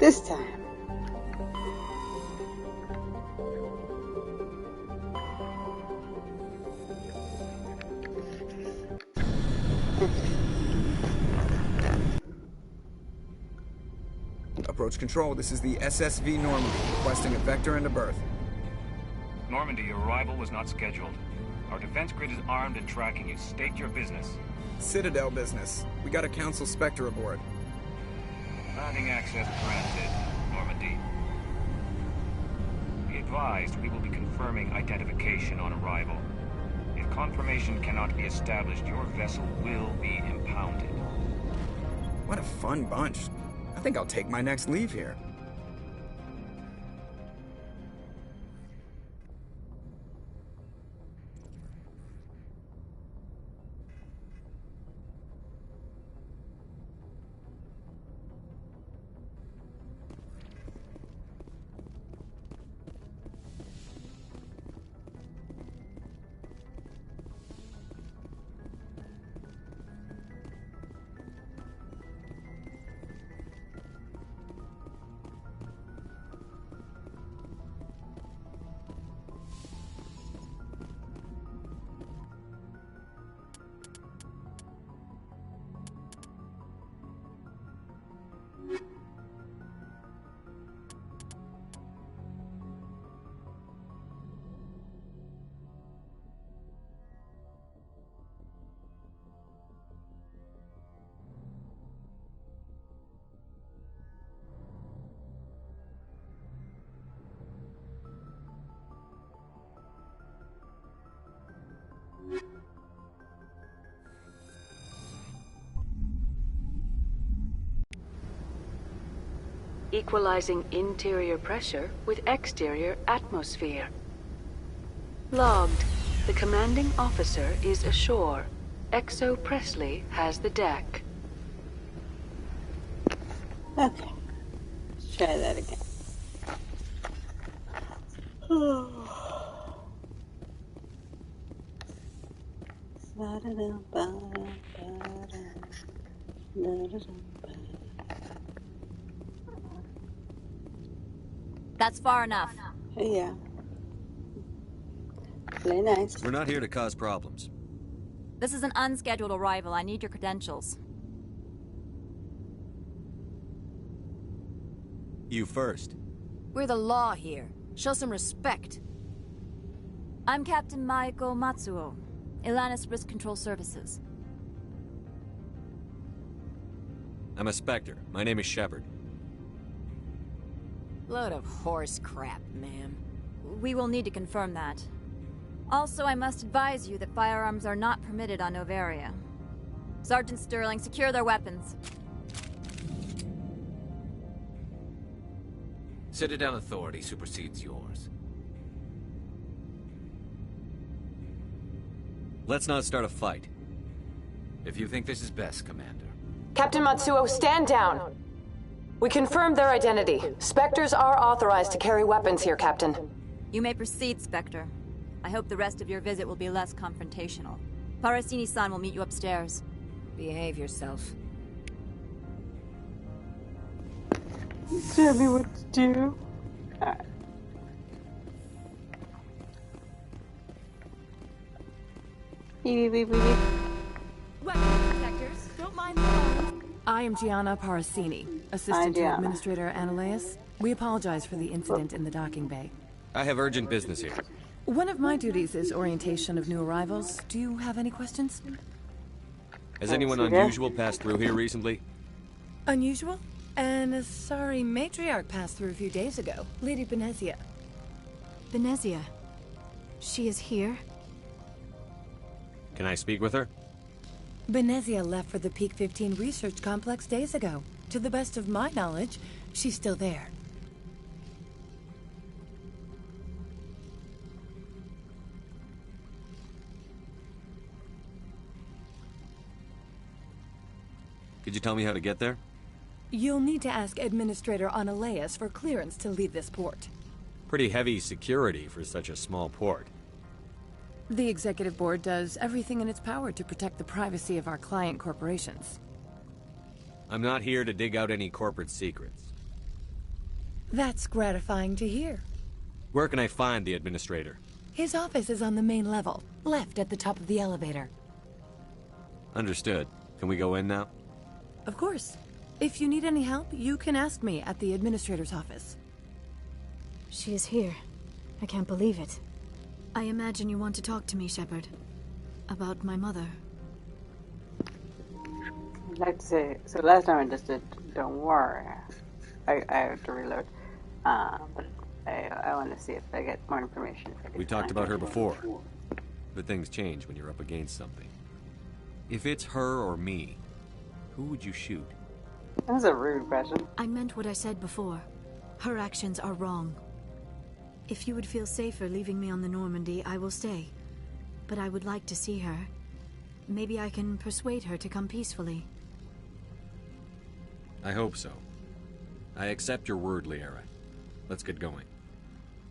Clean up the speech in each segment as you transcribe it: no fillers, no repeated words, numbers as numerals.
this time. Approach control, this is the SSV Normandy, requesting a vector and a berth. Normandy, your arrival was not scheduled. Our defense grid is armed and tracking you. State your business. Citadel business. We got a Council Spectre aboard. Landing access granted, Normandy. Be advised, we will be confirming identification on arrival. If confirmation cannot be established, your vessel will be impounded. What a fun bunch. I think I'll take my next leave here. Equalizing interior pressure with exterior atmosphere. Logged. The commanding officer is ashore. Exo Presley has the deck. Okay. Let's try that again. That's far enough. Yeah. Play nice. We're not here to cause problems. This is an unscheduled arrival. I need your credentials. You first. We're the law here. Show some respect. I'm Captain Maiko Matsuo, Ilanis Risk Control Services. I'm a Spectre. My name is Shepard. Load of horse crap, ma'am. We will need to confirm that. Also, I must advise you that firearms are not permitted on Noveria. Sergeant Sterling, secure their weapons. Citadel authority supersedes yours. Let's not start a fight. If you think this is best, Commander. Captain Matsuo, stand down! We confirmed their identity. Spectres are authorized to carry weapons here, Captain. You may proceed, Spectre. I hope the rest of your visit will be less confrontational. Parasini-san will meet you upstairs. Behave yourself. Tell me what to do. Beep, beep, beep, beep. Weapons protectors, don't mind the alarms. I am Gianna Parasini, assistant to Administrator Ananias. We apologize for the incident in the docking bay. I have urgent business here. One of my duties is orientation of new arrivals. Do you have any questions? Has anyone unusual passed through here recently? Unusual? And a sorry matriarch passed through a few days ago. Lady Benezia. Benezia? She is here? Can I speak with her? Benezia left for the Peak 15 research complex days ago. To the best of my knowledge, she's still there. Could you tell me how to get there? You'll need to ask Administrator Ananias for clearance to leave this port. Pretty heavy security for such a small port. The Executive Board does everything in its power to protect the privacy of our client corporations. I'm not here to dig out any corporate secrets. That's gratifying to hear. Where can I find the administrator? His office is on the main level, left at the top of the elevator. Understood. Can we go in now? Of course. If you need any help, you can ask me at the administrator's office. She is here. I can't believe it. I imagine you want to talk to me, Shepard. About my mother. I'd like to say, so last time I just did, don't worry. I have to reload. But I want to see if I get more information. We talked about her before. But things change when you're up against something. If it's her or me, who would you shoot? That's a rude question. I meant what I said before. Her actions are wrong. If you would feel safer leaving me on the Normandy, I will stay. But I would like to see her. Maybe I can persuade her to come peacefully. I hope so. I accept your word, Liara. Let's get going.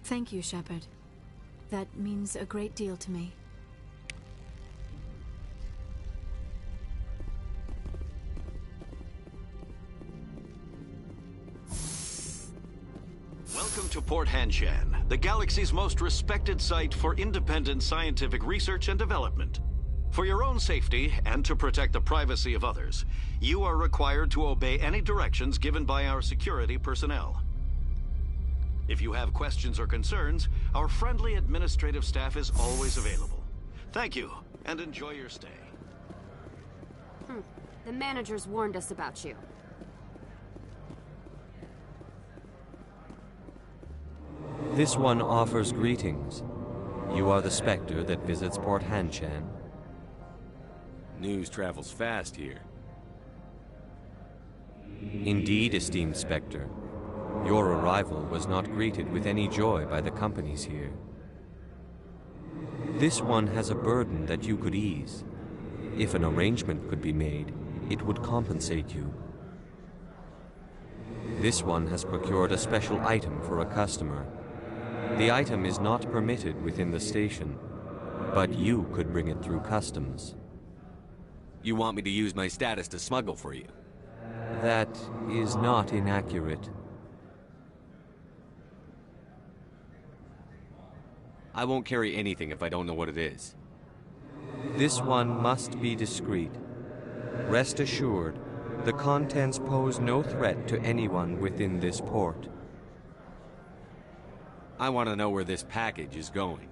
Thank you, Shepard. That means a great deal to me. Welcome to Port Hanshan, the galaxy's most respected site for independent scientific research and development. For your own safety and to protect the privacy of others, you are required to obey any directions given by our security personnel. If you have questions or concerns, our friendly administrative staff is always available. Thank you, and enjoy your stay. The managers warned us about you. This one offers greetings. You are the Spectre that visits Port Hanshan. News travels fast here. Indeed, esteemed Spectre. Your arrival was not greeted with any joy by the companies here. This one has a burden that you could ease. If an arrangement could be made, it would compensate you. This one has procured a special item for a customer. The item is not permitted within the station, but you could bring it through customs. You want me to use my status to smuggle for you? That is not inaccurate. I won't carry anything if I don't know what it is. This one must be discreet. Rest assured, the contents pose no threat to anyone within this port. I want to know where this package is going.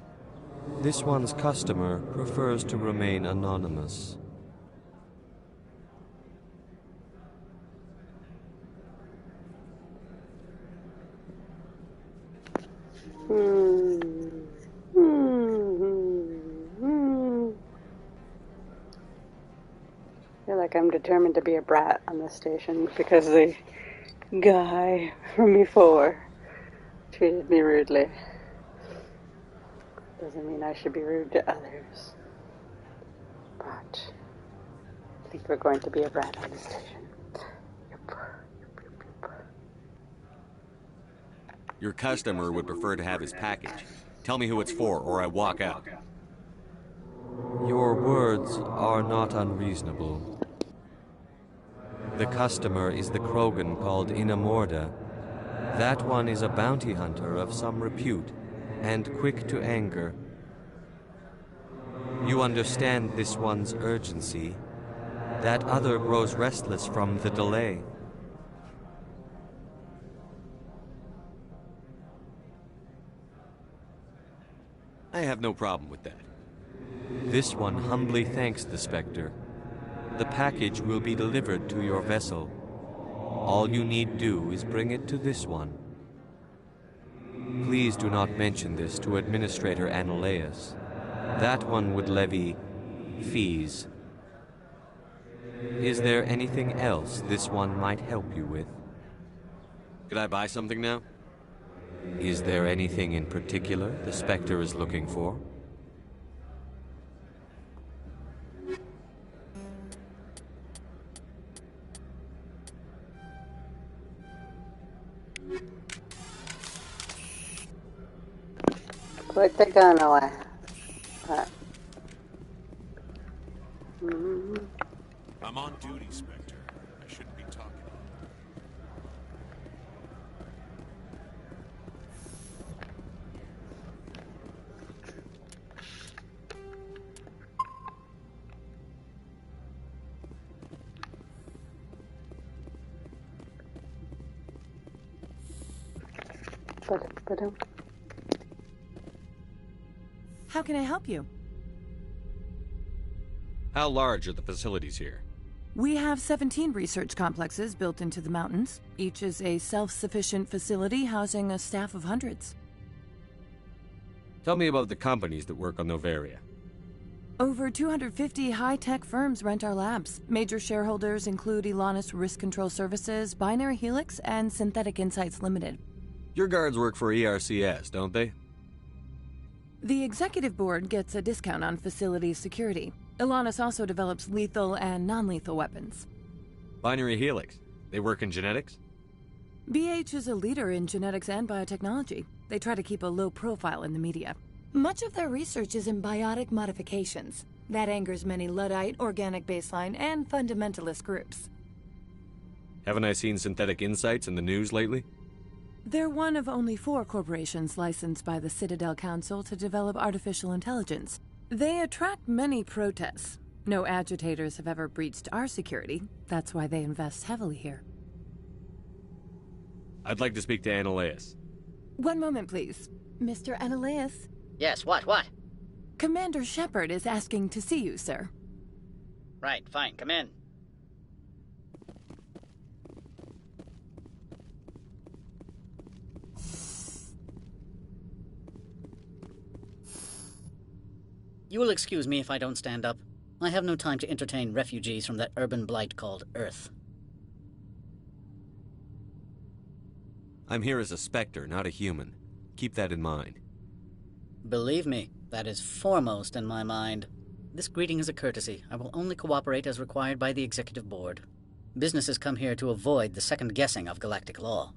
This one's customer prefers to remain anonymous. I feel like I'm determined to be a brat on this station because the guy from before treated me rudely. Doesn't mean I should be rude to others. But I think we're going to be a brat on this station. Your customer would prefer to have his package. Tell me who it's for, or I walk out. Your words are not unreasonable. The customer is the Krogan called Inamorda. That one is a bounty hunter of some repute, and quick to anger. You understand this one's urgency. That other grows restless from the delay. I have no problem with that. This one humbly thanks the Spectre. The package will be delivered to your vessel. All you need do is bring it to this one. Please do not mention this to Administrator Analaeus. That one would levy fees. Is there anything else this one might help you with? Could I buy something now? Is there anything in particular the Spectre is looking for? Put the gun away. I'm on duty, Spectre. I shouldn't be talking to How can I help you? How large are the facilities here? We have 17 research complexes built into the mountains. Each is a self-sufficient facility housing a staff of hundreds. Tell me about the companies that work on Noveria. Over 250 high-tech firms rent our labs. Major shareholders include Elanus Risk Control Services, Binary Helix, and Synthetic Insights Limited. Your guards work for ERCS, don't they? The executive board gets a discount on facility security. Elanus also develops lethal and non-lethal weapons. Binary Helix. They work in genetics? BH is a leader in genetics and biotechnology. They try to keep a low profile in the media. Much of their research is in biotic modifications. That angers many Luddite, organic baseline, and fundamentalist groups. Haven't I seen Synthetic Insights in the news lately? They're one of only 4 corporations licensed by the Citadel Council to develop artificial intelligence. They attract many protests. No agitators have ever breached our security. That's why they invest heavily here. I'd like to speak to Annaleus. One moment, please. Mr. Annaleus? Yes, what? Commander Shepard is asking to see you, sir. Right, fine, come in. You will excuse me if I don't stand up. I have no time to entertain refugees from that urban blight called Earth. I'm here as a Spectre, not a human. Keep that in mind. Believe me, that is foremost in my mind. This greeting is a courtesy. I will only cooperate as required by the Executive Board. Businesses come here to avoid the second guessing of galactic law.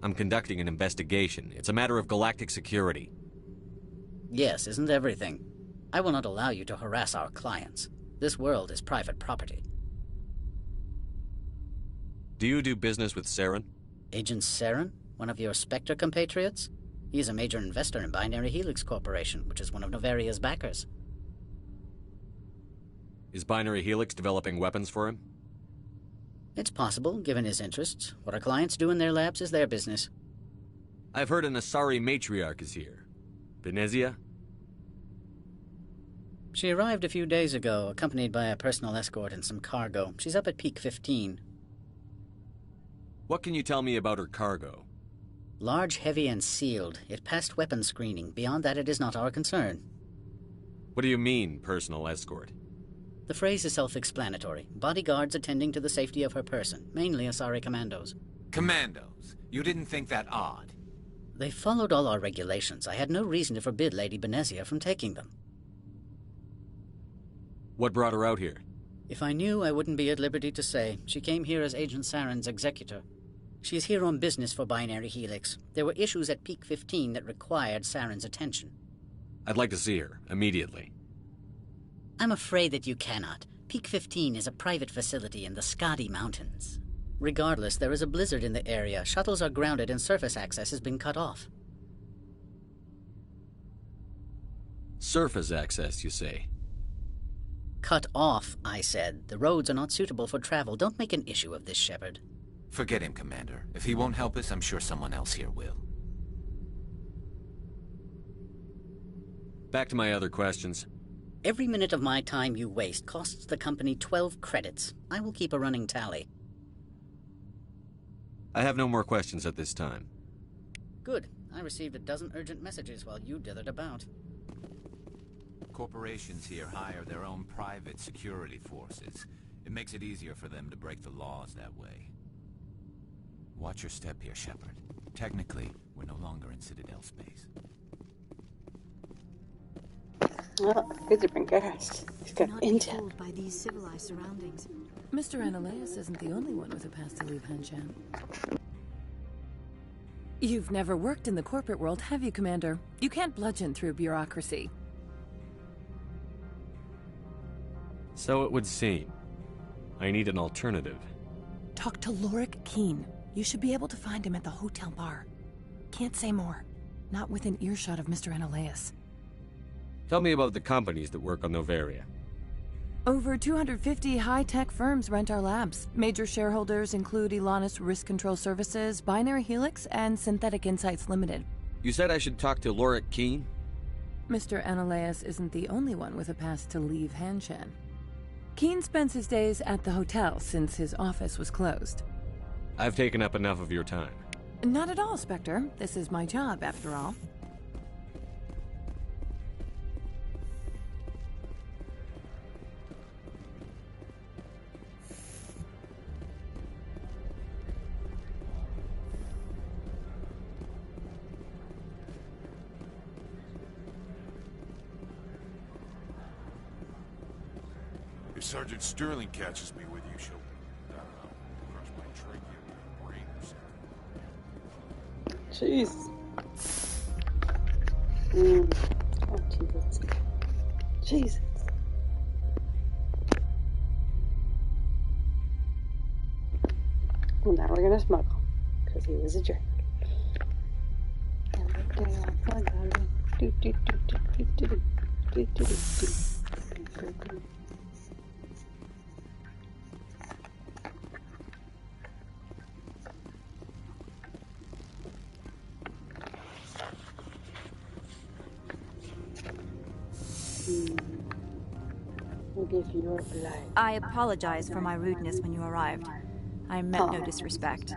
I'm conducting an investigation. It's a matter of galactic security. Yes, isn't everything? I will not allow you to harass our clients. This world is private property. Do you do business with Saren? Agent Saren? One of your Spectre compatriots? He is a major investor in Binary Helix Corporation, which is one of Noveria's backers. Is Binary Helix developing weapons for him? It's possible, given his interests. What our clients do in their labs is their business. I've heard an Asari matriarch is here. Venezia? She arrived a few days ago, accompanied by a personal escort and some cargo. She's up at Peak 15. What can you tell me about her cargo? Large, heavy, and sealed. It passed weapons screening. Beyond that, it is not our concern. What do you mean, personal escort? The phrase is self-explanatory. Bodyguards attending to the safety of her person, mainly Asari commandos. Commandos? You didn't think that odd? They followed all our regulations. I had no reason to forbid Lady Benezia from taking them. What brought her out here? If I knew, I wouldn't be at liberty to say. She came here as Agent Saren's executor. She is here on business for Binary Helix. There were issues at Peak 15 that required Saren's attention. I'd like to see her, immediately. I'm afraid that you cannot. Peak 15 is a private facility in the Skadi Mountains. Regardless, there is a blizzard in the area. Shuttles are grounded and surface access has been cut off. Surface access, you say? Cut off, I said. The roads are not suitable for travel. Don't make an issue of this, Shepard. Forget him, Commander. If he won't help us, I'm sure someone else here will. Back to my other questions. Every minute of my time you waste costs the company 12 credits. I will keep a running tally. I have no more questions at this time. Good. I received a dozen urgent messages while you dithered about. Corporations here hire their own private security forces. It makes it easier for them to break the laws that way. Watch your step here, Shepard. Technically, we're no longer in Citadel space. Well, good to bring gas. He's got intel. By these civilized surroundings. Mr. Annaleus isn't the only one with a pass to leave Hanshan. You've never worked in the corporate world, have you, Commander? You can't bludgeon through bureaucracy. So it would seem. I need an alternative. Talk to Lorik Keen. You should be able to find him at the hotel bar. Can't say more. Not within earshot of Mr. Annaleus. Tell me about the companies that work on Noveria. Over 250 high-tech firms rent our labs. Major shareholders include Elanus Risk Control Services, Binary Helix, and Synthetic Insights Limited. You said I should talk to Lorik Keene? Mr. Ananias isn't the only one with a pass to leave Hanshan. Keene spends his days at the hotel since his office was closed. I've taken up enough of your time. Not at all, Spectre. This is my job, after all. If Sergeant Sterling catches me with you, she'll, I don't know, crush my trachea with her brain or something. Jeez. Oh, Jesus. Jesus. Well, now we're gonna smuggle, because he was a jerk. Every day I plug on him. Do, do, do, do, do, do, do, do, do, do. I apologize for my rudeness when you arrived. I meant no disrespect.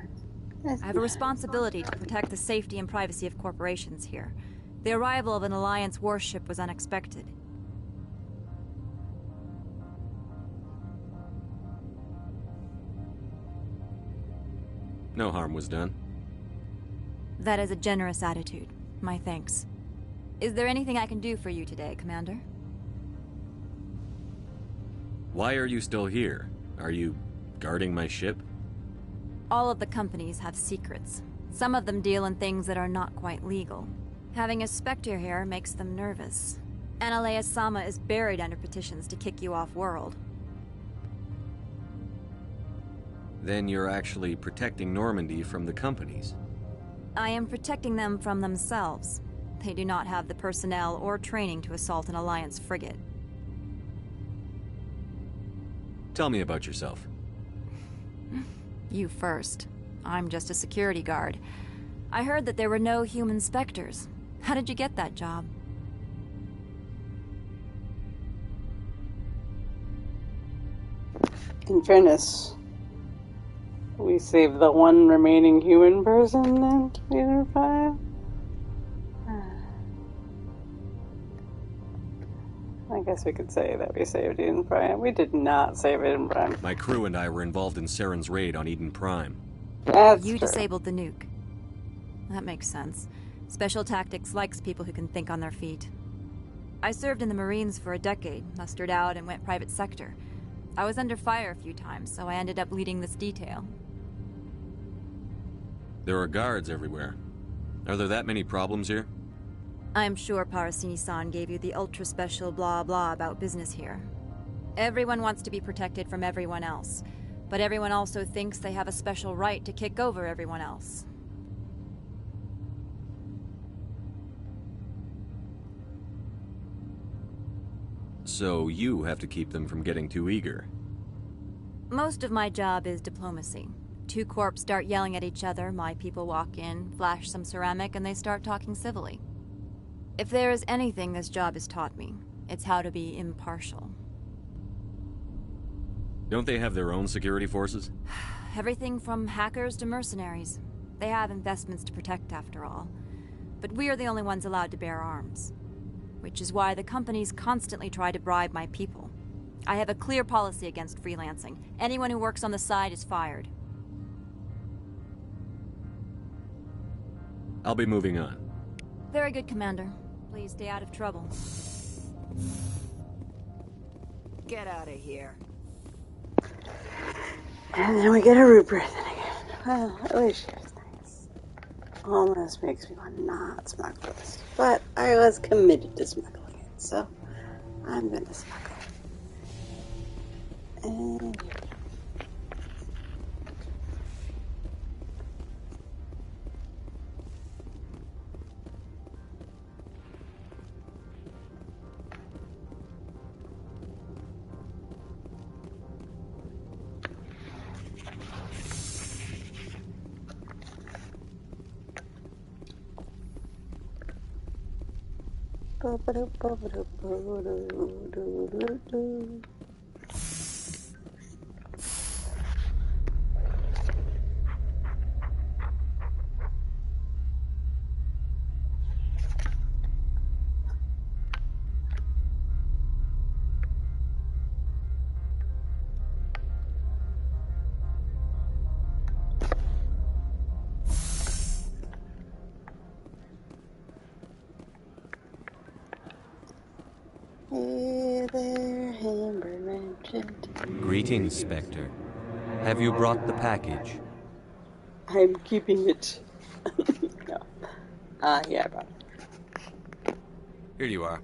I have a responsibility to protect the safety and privacy of corporations here. The arrival of an Alliance warship was unexpected. No harm was done. That is a generous attitude. My thanks. Is there anything I can do for you today, Commander? Why are you still here? Are you guarding my ship? All of the companies have secrets. Some of them deal in things that are not quite legal. Having a Spectre here makes them nervous. Analea Sama is buried under petitions to kick you off-world. Then you're actually protecting Normandy from the companies. I am protecting them from themselves. They do not have the personnel or training to assault an Alliance frigate. Tell me about yourself. You first. I'm just a security guard. I heard that there were no human Spectres. How did you get that job? In fairness, we saved the one remaining human person in 2005. I guess we could say that we saved Eden Prime. We did not save Eden Prime. My crew and I were involved in Saren's raid on Eden Prime. That's you true. disabled the nuke. That makes sense. Special Tactics likes people who can think on their feet. I served in the Marines for a decade, mustered out and went private sector. I was under fire a few times, so I ended up leading this detail. There are guards everywhere. Are there that many problems here? I'm sure Parasini-san gave you the ultra-special blah-blah about business here. Everyone wants to be protected from everyone else, but everyone also thinks they have a special right to kick over everyone else. So you have to keep them from getting too eager. Most of my job is diplomacy. Two corps start yelling at each other, my people walk in, flash some ceramic, and they start talking civilly. If there is anything this job has taught me, it's how to be impartial. Don't they have their own security forces? Everything from hackers to mercenaries. They have investments to protect, after all. But we are the only ones allowed to bear arms. Which is why the companies constantly try to bribe my people. I have a clear policy against freelancing. Anyone who works on the side is fired. I'll be moving on. Very good, Commander. Please stay out of trouble. Get out of here. And then we get a root breathing again. Well, at least she was nice. Almost makes me want to not smuggle this. But I was committed to smuggling it, so I'm gonna smuggle it. And here we go. Hey there, Amber Merchant. Greetings, Spectre. Have you brought the package? I'm keeping it. No. Yeah, I brought it. Here you are.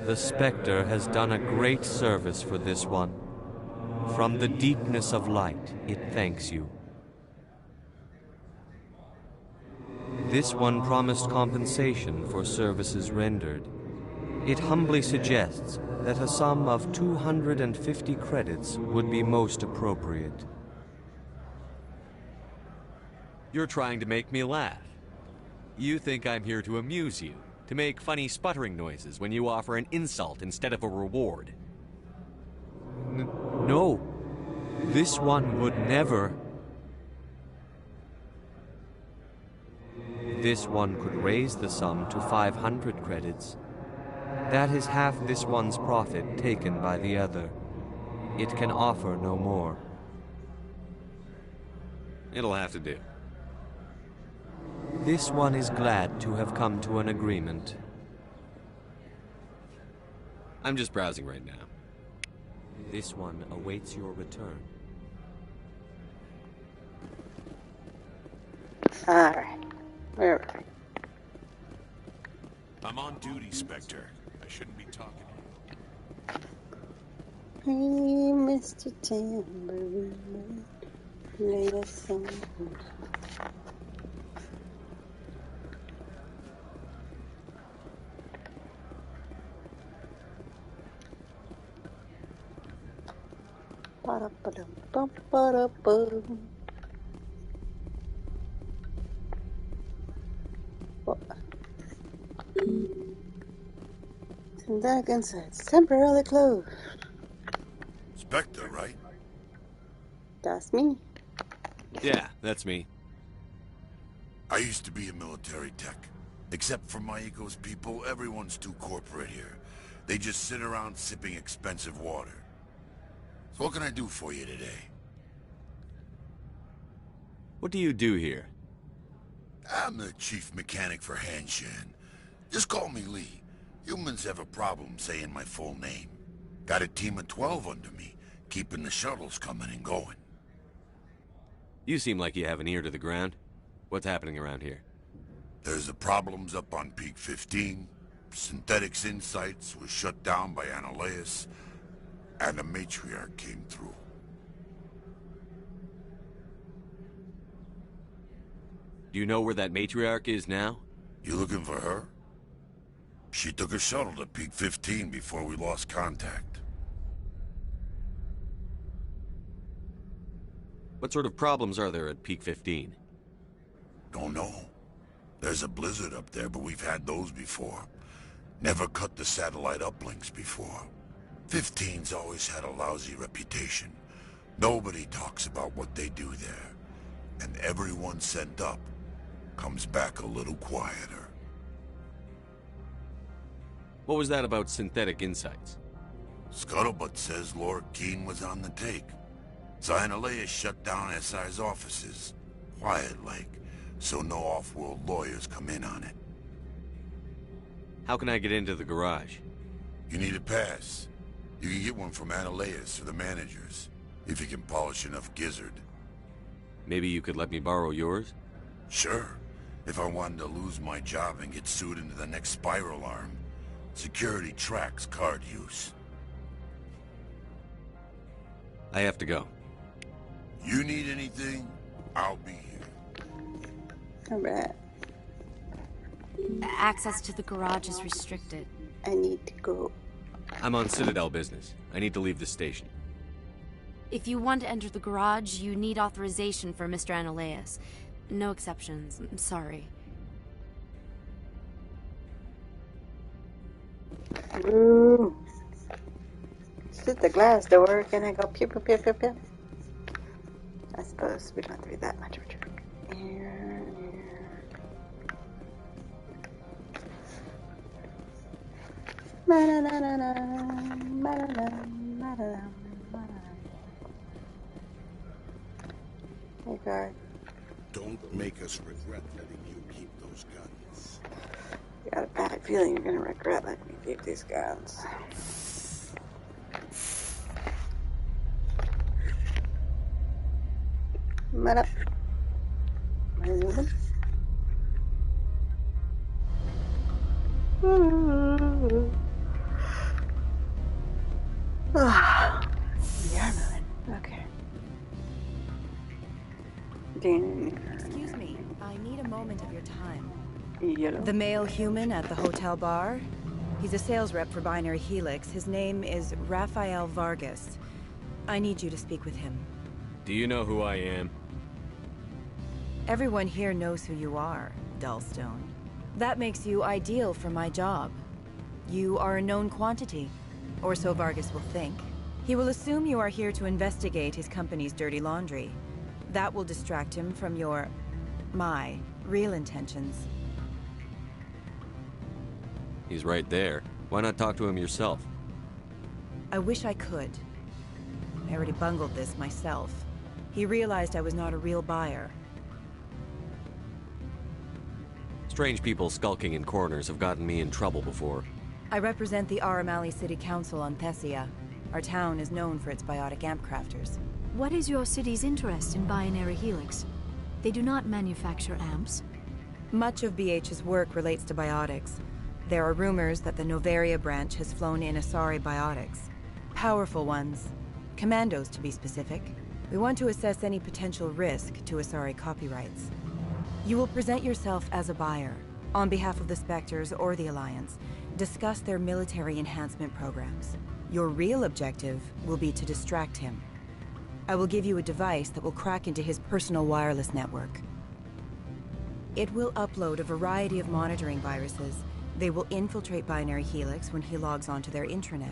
The Spectre has done a great service for this one. From the deepness of light, it thanks you. This one promised compensation for services rendered. It humbly suggests that a sum of 250 credits would be most appropriate. You're trying to make me laugh. You think I'm here to amuse you, to make funny sputtering noises when you offer an insult instead of a reward. No, this one would never. This one could raise the sum to 500 credits. That is half this one's profit taken by the other. It can offer no more. It'll have to do. This one is glad to have come to an agreement. I'm just browsing right now. This one awaits your return. Alright. Where are we? I'm on duty, Spectre. I shouldn't be talking to Hey, Mr. Tambourine, play a song. Ba-da-ba-dum-bum-ba-da-bum. What? Synthetic Insights temporarily closed. Spectre, right? That's me. Yeah, that's me. I used to be a military tech. Except for my eco's people, everyone's too corporate here. They just sit around sipping expensive water. So what can I do for you today? What do you do here? I'm the chief mechanic for Hanshan. Just call me Lee. Humans have a problem saying my full name. Got a team of 12 under me, keeping the shuttles coming and going. You seem like you have an ear to the ground. What's happening around here? There's the problems up on Peak 15. Synthetics Insights was shut down by Analeus, and the matriarch came through. Do you know where that matriarch is now? You looking for her? She took a shuttle to Peak 15 before we lost contact. What sort of problems are there at Peak 15? Don't know. There's a blizzard up there, but we've had those before. Never cut the satellite uplinks before. 15's always had a lousy reputation. Nobody talks about what they do there. And everyone sent up comes back a little quieter. What was that about Synthetic Insights? Scuttlebutt says Lord Keene was on the take. Analeus shut down SI's offices. Quiet-like, so no off-world lawyers come in on it. How can I get into the garage? You need a pass. You can get one from Analeus or the managers, if you can polish enough gizzard. Maybe you could let me borrow yours? Sure. If I wanted to lose my job and get sued into the next spiral arm. Security tracks card use. I have to go. You need anything, I'll be here. Alright. Access to the garage is restricted. I need to go. I'm on Citadel business. I need to leave the station. If you want to enter the garage, you need authorization for Mr. Analeus. No exceptions. I'm sorry. Ooh. This is the glass door. Can I go pew pew pew pew pew? I suppose we don't have to be that much of a jerk. Here, here. Hey, guard. Don't make us regret letting you keep those guns. I got a bad feeling you're gonna regret letting me keep these guns. What up? What is it? We are moving. Okay. Excuse me, I need a moment of your time. Yellow. The male human at the hotel bar? He's a sales rep for Binary Helix. His name is Rafael Vargas. I need you to speak with him. Do you know who I am? Everyone here knows who you are, Dullstone. That makes you ideal for my job. You are a known quantity, or so Vargas will think. He will assume you are here to investigate his company's dirty laundry. That will distract him from my real intentions. He's right there. Why not talk to him yourself? I wish I could. I already bungled this myself. He realized I was not a real buyer. Strange people skulking in corners have gotten me in trouble before. I represent the Aramali City Council on Thessia. Our town is known for its biotic amp crafters. What is your city's interest in Binary Helix? They do not manufacture amps. Much of BH's work relates to biotics. There are rumors that the Noveria branch has flown in Asari biotics. Powerful ones. Commandos, to be specific. We want to assess any potential risk to Asari copyrights. You will present yourself as a buyer, on behalf of the Spectres or the Alliance. Discuss their military enhancement programs. Your real objective will be to distract him. I will give you a device that will crack into his personal wireless network. It will upload a variety of monitoring viruses. They will infiltrate Binary Helix when he logs onto their intranet.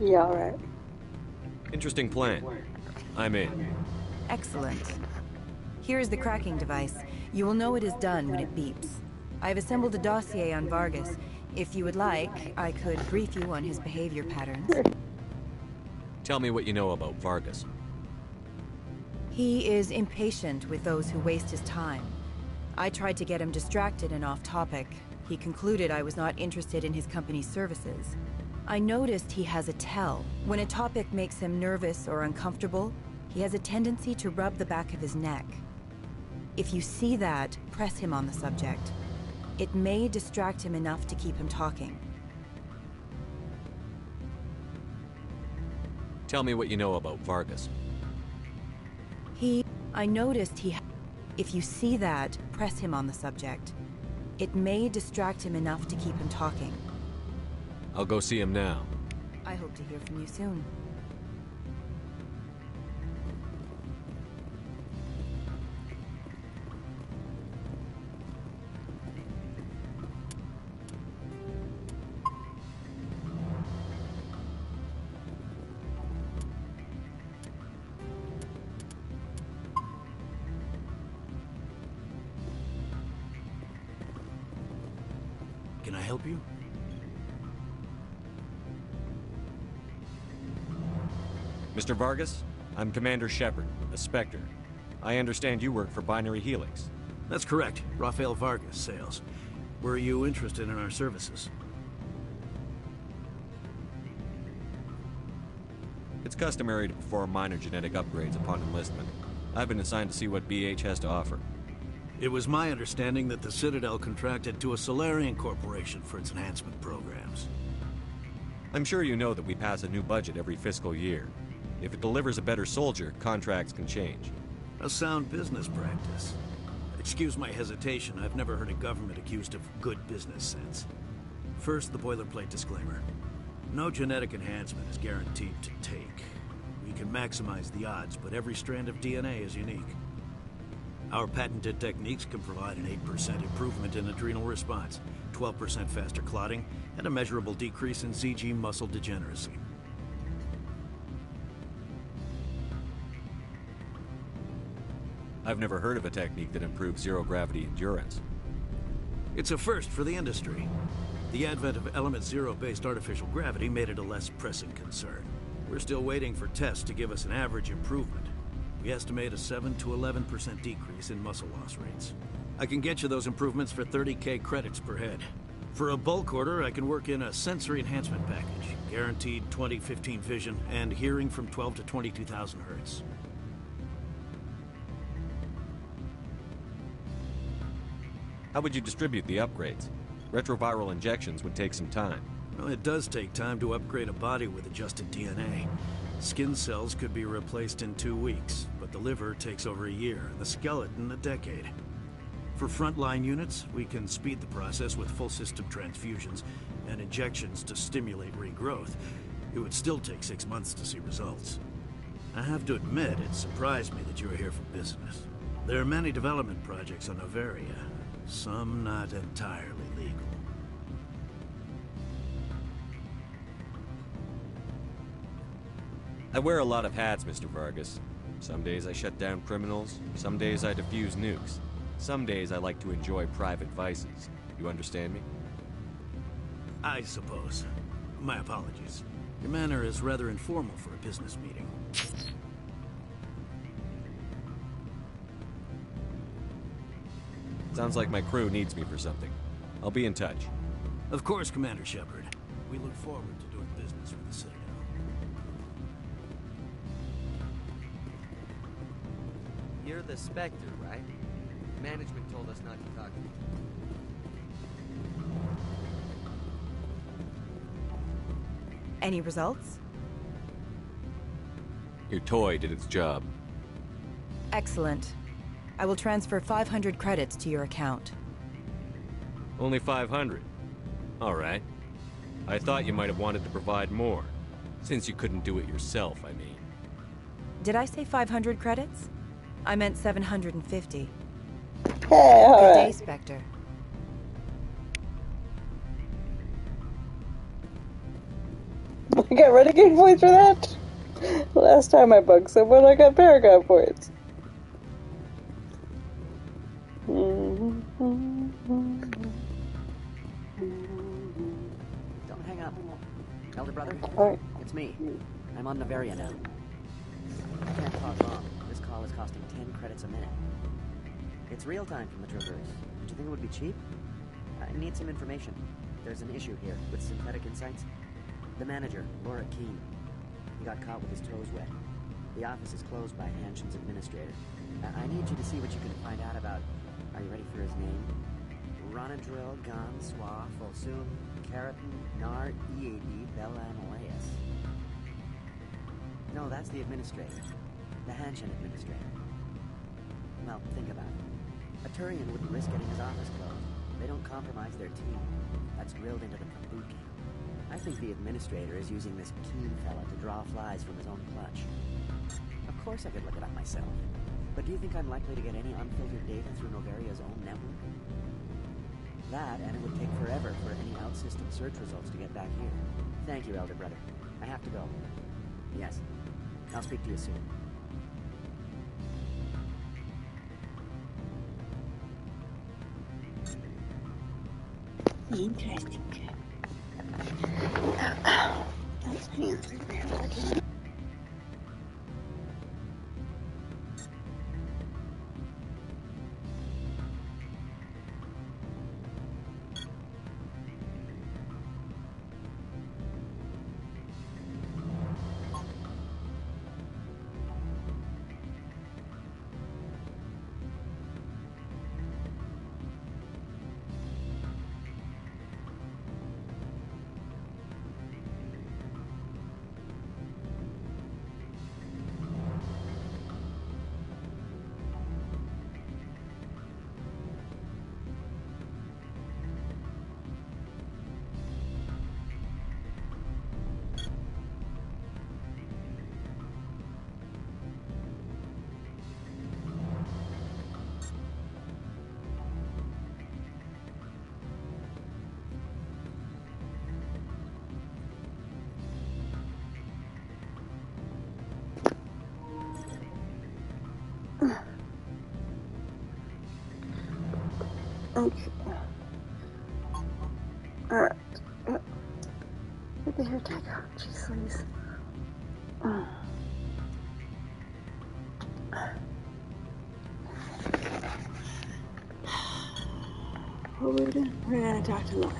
Yeah, alright. Interesting plan. I'm in. Excellent. Here is the cracking device. You will know it is done when it beeps. I have assembled a dossier on Vargas. If you would like, I could brief you on his behavior patterns. Tell me what you know about Vargas. He is impatient with those who waste his time. I tried to get him distracted and off topic. He concluded I was not interested in his company's services. I noticed he has a tell. When a topic makes him nervous or uncomfortable, he has a tendency to rub the back of his neck. If you see that, press him on the subject. It may distract him enough to keep him talking. Tell me what you know about Vargas. I noticed if you see that, press him on the subject. It may distract him enough to keep him talking. I'll go see him now. I hope to hear from you soon. Can I help you? Mr. Vargas, I'm Commander Shepard, a Spectre. I understand you work for Binary Helix. That's correct. Rafael Vargas, sales. Were you interested in our services? It's customary to perform minor genetic upgrades upon enlistment. I've been assigned to see what BH has to offer. It was my understanding that the Citadel contracted to a Solarian corporation for its enhancement programs. I'm sure you know that we pass a new budget every fiscal year. If it delivers a better soldier, contracts can change. A sound business practice. Excuse my hesitation, I've never heard a government accused of good business sense. First, the boilerplate disclaimer. No genetic enhancement is guaranteed to take. We can maximize the odds, but every strand of DNA is unique. Our patented techniques can provide an 8% improvement in adrenal response, 12% faster clotting, and a measurable decrease in CG muscle degeneracy. I've never heard of a technique that improves zero-gravity endurance. It's a first for the industry. The advent of element zero-based artificial gravity made it a less pressing concern. We're still waiting for tests to give us an average improvement. We estimate a 7 to 11% decrease in muscle loss rates. I can get you those improvements for 30K credits per head. For a bulk order, I can work in a sensory enhancement package, guaranteed 20/15 vision, and hearing from 12 to 22,000 hertz. How would you distribute the upgrades? Retroviral injections would take some time. Well, it does take time to upgrade a body with adjusted DNA. Skin cells could be replaced in 2 weeks, but the liver takes over a year, and the skeleton a decade. For frontline units, we can speed the process with full system transfusions and injections to stimulate regrowth. It would still take 6 months to see results. I have to admit, it surprised me that you were here for business. There are many development projects on Noveria, some not entirely legal. I wear a lot of hats, Mr. Vargas. Some days I shut down criminals, some days I defuse nukes. Some days I like to enjoy private vices. You understand me? I suppose. My apologies. Your manner is rather informal for a business meeting. Sounds like my crew needs me for something. I'll be in touch. Of course, Commander Shepard. We look forward to doing business with the Citadel. You're the Spectre, right? Management told us not to talk to you. Any results? Your toy did its job. Excellent. I will transfer 500 credits to your account. Only 500. All right. I thought you might have wanted to provide more. Since you couldn't do it yourself, I mean. Did I say 500 credits? I meant 750. Hey, all Good day, right. Spectre. I got renegade points for that. Last time I bugged someone, I got paragraph points. Don't hang up. Elder brother? Alright. It's me. I'm on Noveria now. I can't talk long. This call is costing 10 credits a minute. It's real time from the Traverse. Did you think it would be cheap? I need some information. There's an issue here with synthetic insights. The manager, Laura Keene. He got caught with his toes wet. The office is closed by Hanshin's administrator. I need you to see what you can find out about... Are you ready for his name? Ronadril Gon Swa Folsum Keratin Nar Ead Bella Amaleus. No, that's the administrator. The Hanshin administrator. Well, think about it. A Turian wouldn't risk getting his office closed. They don't compromise their team. That's drilled into them from boot camp. I think the administrator is using this Keene fella to draw flies from his own clutch. Of course I could look it up myself. But do you think I'm likely to get any unfiltered data through Noveria's own network? That, and it would take forever for any out-system search results to get back here. Thank you, Elder Brother. I have to go. Yes. I'll speak to you soon. Interesting. Hang on. Okay. Alright. Get the hair tag out. Jeez, please. What are we doing? We're gonna talk to Lark.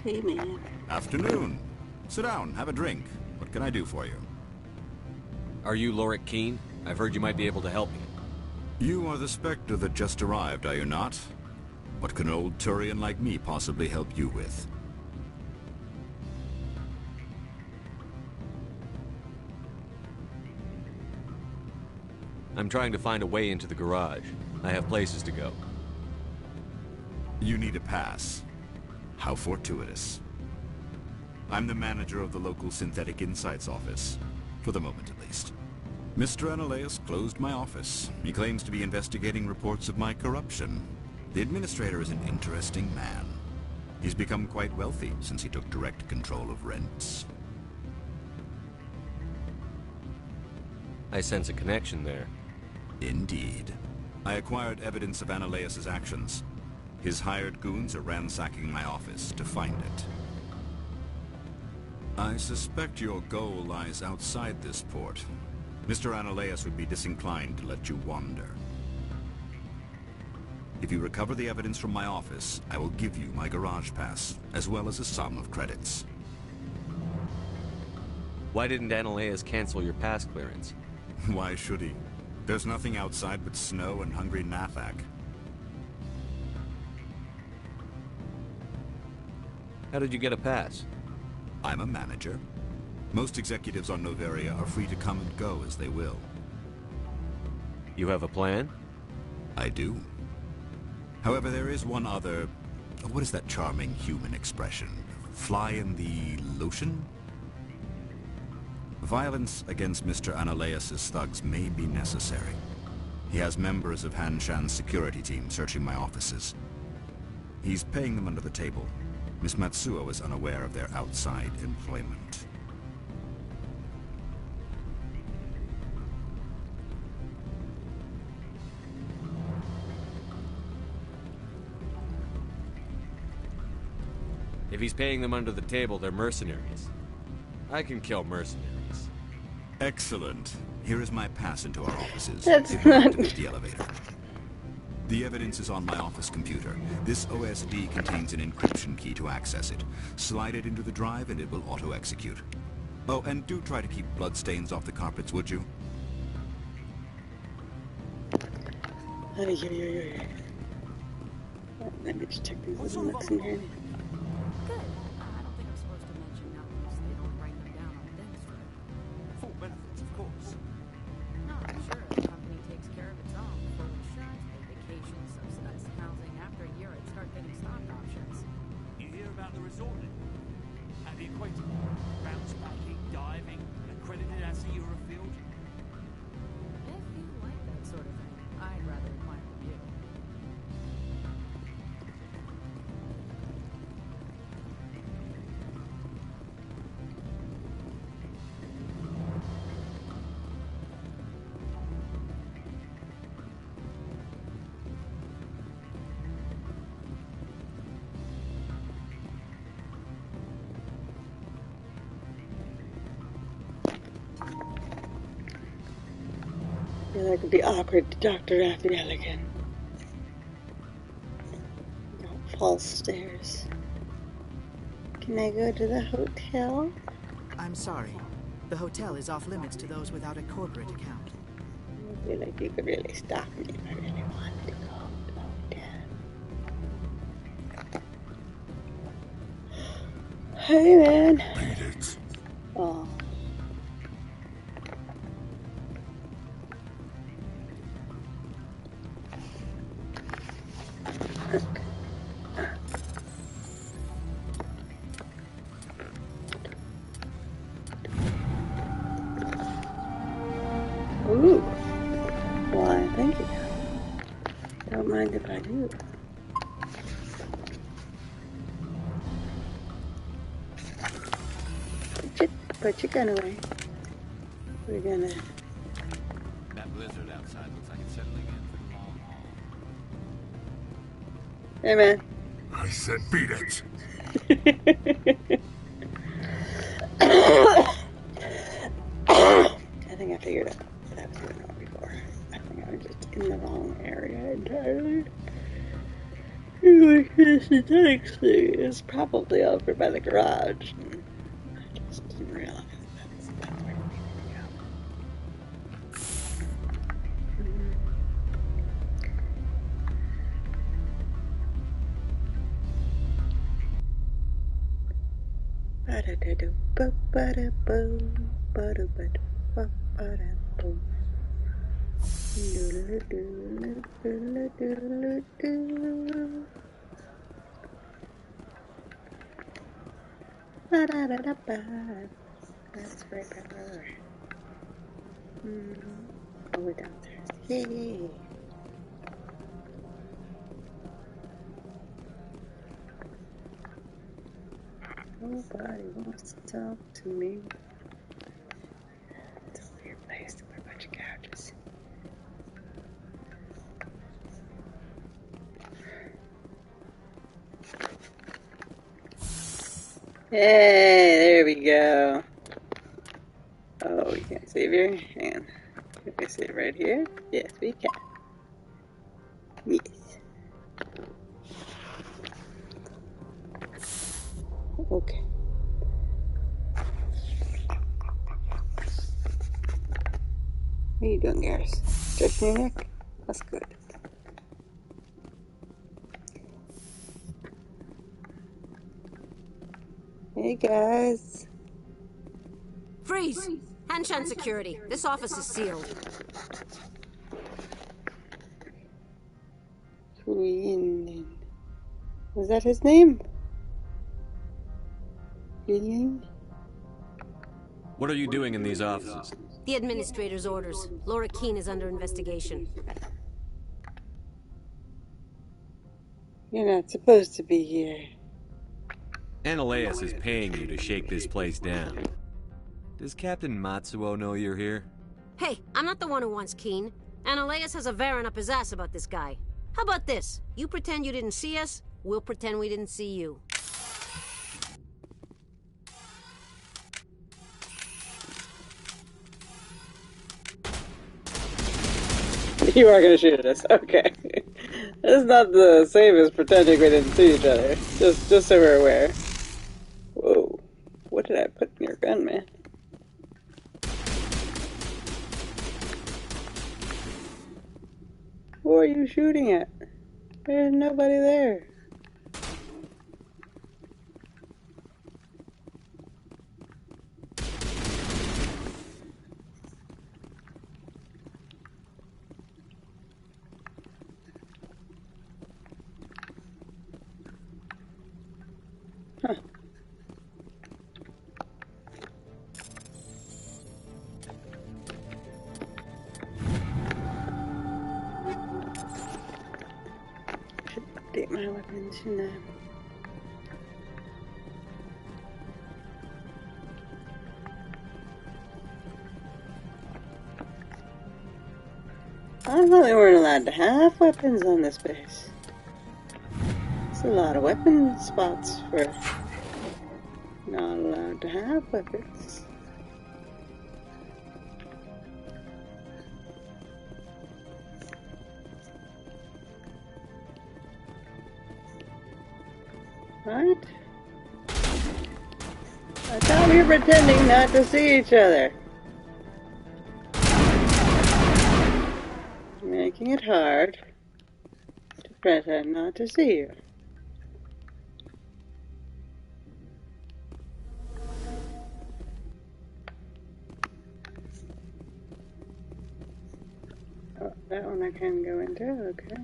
Hey, man. Afternoon. Sit down, have a drink. What can I do for you? Are you Lorik Keen? I've heard you might be able to help me. You are the Spectre that just arrived, are you not? What can an old Turian like me possibly help you with? I'm trying to find a way into the garage. I have places to go. You need a pass. How fortuitous. I'm the manager of the local Synthetic Insights office. For the moment, at least. Mr. Analeus closed my office. He claims to be investigating reports of my corruption. The administrator is an interesting man. He's become quite wealthy since he took direct control of rents. I sense a connection there. Indeed. I acquired evidence of Analeus's actions. His hired goons are ransacking my office to find it. I suspect your goal lies outside this port. Mr. Analeus would be disinclined to let you wander. If you recover the evidence from my office, I will give you my garage pass, as well as a sum of credits. Why didn't Analeus cancel your pass clearance? Why should he? There's nothing outside but snow and hungry Nathak. How did you get a pass? I'm a manager. Most executives on Noveria are free to come and go as they will. You have a plan? I do. However, there is one other... What is that charming human expression? Fly in the lotion? Violence against Mr. Analeus's thugs may be necessary. He has members of Han Shan's security team searching my offices. He's paying them under the table. Miss Matsuo is unaware of their outside employment. If he's paying them under the table, they're mercenaries. I can kill mercenaries. Excellent. Here is my pass into our offices. That's If not... you activate the elevator. The evidence is on my office computer. This OSD contains an encryption key to access it. Slide it into the drive and it will auto-execute. Oh, and do try to keep bloodstains off the carpets, would you? Let me just check these little nooks in here. Good. I don't think I'm supposed to mention how close they don't write them down on things for full benefits, of course. No, I'm sure the company takes care of its own. Full insurance, paid vacation, subsidized housing. After a year, I'd start getting stock options. You hear about the resort then? Have you equated bounce backing, diving, and accredited as a Eurofield? If you like that sort of thing, I'd rather admire the view. Yeah, that could be awkward to Dr. Raphael again. No false stairs. Can I go to the hotel? I'm sorry. The hotel is off limits to those without a corporate account. I feel like you could really stop me if I really wanted to go to the hotel. Hey, man. Beat it. Oh. Ooh. Why, thank you. Don't mind if I do. Put your gun away. We're gonna... That blizzard outside looks like it's settling in for the long haul. Hey, man. I said beat it. I think I figured out what I was doing wrong before. I think I was just in the wrong area entirely. Like the synthetics thing is probably over by the garage. And I just didn't realize that's where we needed to go. That's right, brother. Oh, we're downstairs. Yay! Nobody wants to talk to me. It's a weird place to put a bunch of couches. Hey, there we go. Oh, we can't save here? Hang on. Can we save right here? Yes, we can. Yes. Okay. What are you doing, Garrus? Stretching your neck? That's good. Hey, guys. Freeze! Hanshan security. This office is sealed. Queen. Was that his name? Queen? What are you doing in these offices? The administrator's orders. Laura Keene is under investigation. You're not supposed to be here. Analeus is paying you to shake this place down. Does Captain Matsuo know you're here? Hey, I'm not the one who wants Keene. Analeus has a Varen up his ass about this guy. How about this? You pretend you didn't see us, we'll pretend we didn't see you. You are gonna shoot at us. Okay. That's not the same as pretending we didn't see each other. Just so we're aware. Whoa. What did I put in your gun, man? Who are you shooting at? There's nobody there. Huh. Should update my weapons, shouldn't I? I thought we weren't allowed to have weapons on this base. It's a lot of weapon spots for not allowed to have weapons. What? I thought we were pretending not to see each other. Making it hard to pretend not to see you. Oh, that one I can go into, okay.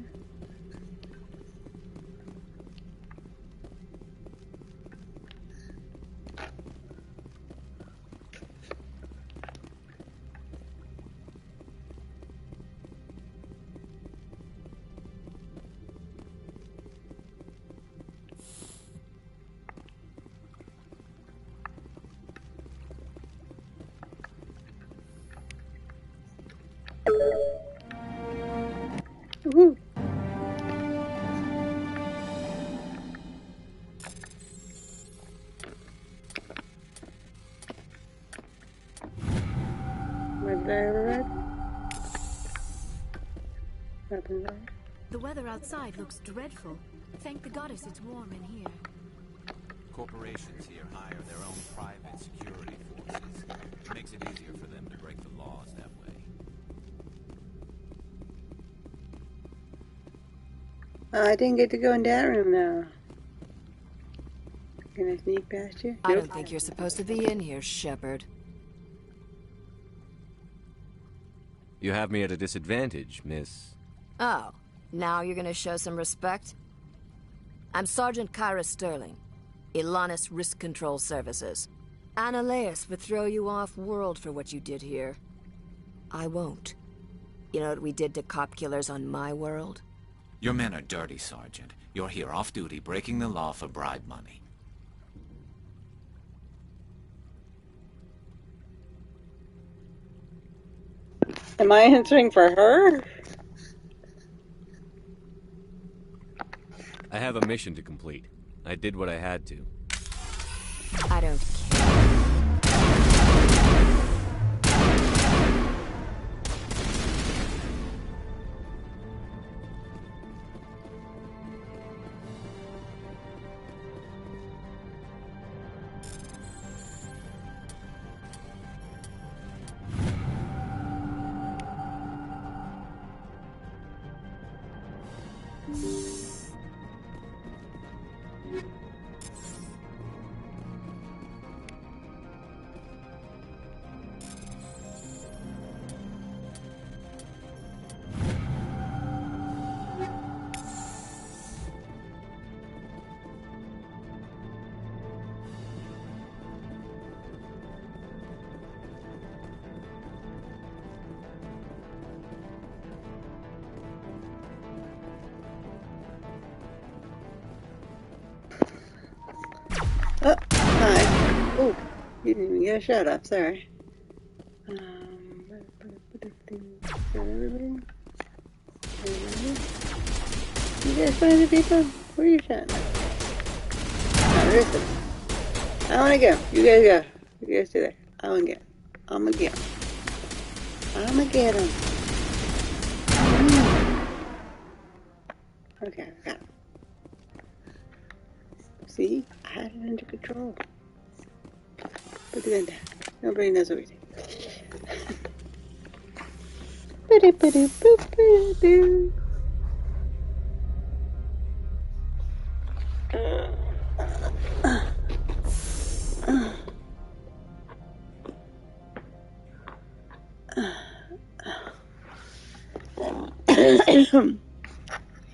weather outside looks dreadful. Thank the goddess it's warm in here. Corporations here hire their own private security forces. It makes it easier for them to break the laws that way. I didn't get to go in that room though. Can I sneak past you? I don't think you're supposed to be in here, Shepard. You have me at a disadvantage, miss. Oh, now you're gonna show some respect? I'm Sergeant Kyra Sterling, Ilanis Risk Control Services. Ananias would throw you off-world for what you did here. I won't. You know what we did to cop killers on my world? Your men are dirty, Sergeant. You're here off-duty, breaking the law for bribe money. Am I answering for her? I have a mission to complete. I did what I had to. I don't care. Oh, hi. Oh, you didn't even get a shout out, sorry. Everybody? You guys find the people? Where are you shouting at? Oh, there's them. I wanna go. You guys go. You guys stay there. I wanna get. I'ma get him. I'ma get him. Okay, I got him. See? I had it under control. Put the gun down. Nobody knows what we do.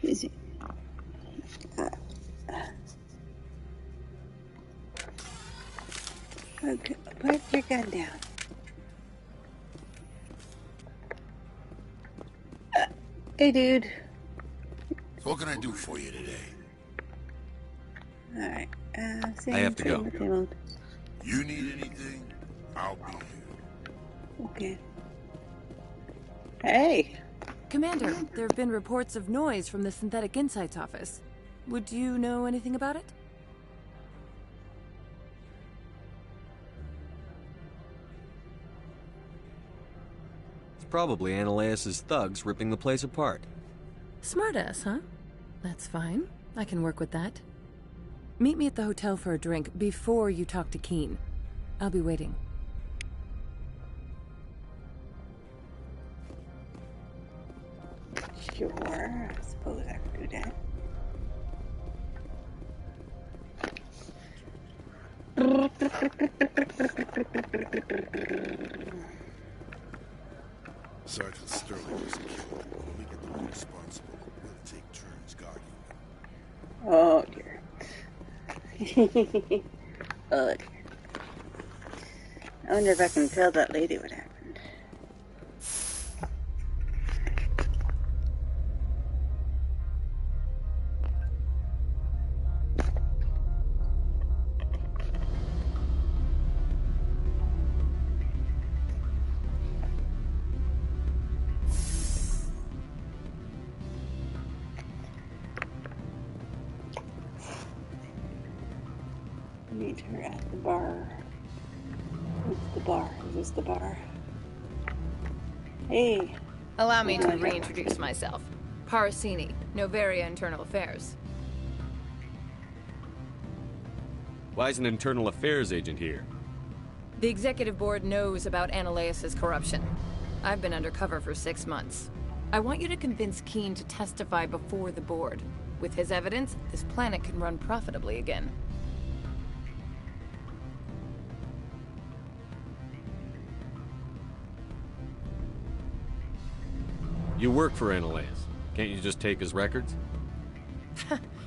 Easy. Okay, put your gun down. Hey, dude. What can I do for you today? Alright, I have to go. You need anything? I'll be here. Okay. Hey! Commander, there have been reports of noise from the Synthetic Insights office. Would you know anything about it? It's probably Ananias' thugs ripping the place apart. Smartass, huh? That's fine. I can work with that. Meet me at the hotel for a drink before you talk to Keen. I'll be waiting. Sure, I suppose I could do that. Sergeant Sterling was killed. When we get the one responsible, we'll take turns guarding him. Oh, dear. Oh, dear. I wonder if I can tell that lady what happened. Meet her at the bar. What's the bar? Is this the bar? Hey. Allow me to reintroduce myself. Parasini, Noveria Internal Affairs. Why is an internal affairs agent here? The executive board knows about Ananias' corruption. I've been undercover for 6 months. I want you to convince Keene to testify before the board. With his evidence, this planet can run profitably again. You work for Ananias. Can't you just take his records?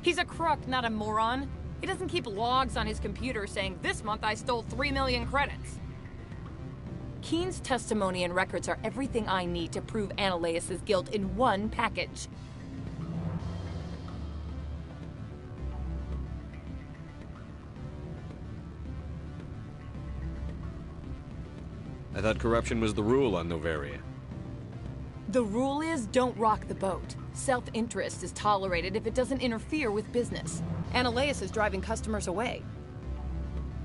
He's a crook, not a moron. He doesn't keep logs on his computer saying, "This month I stole 3 million credits." Keene's testimony and records are everything I need to prove Ananias' guilt in one package. I thought corruption was the rule on Noveria. The rule is, don't rock the boat. Self-interest is tolerated if it doesn't interfere with business. Ananias is driving customers away.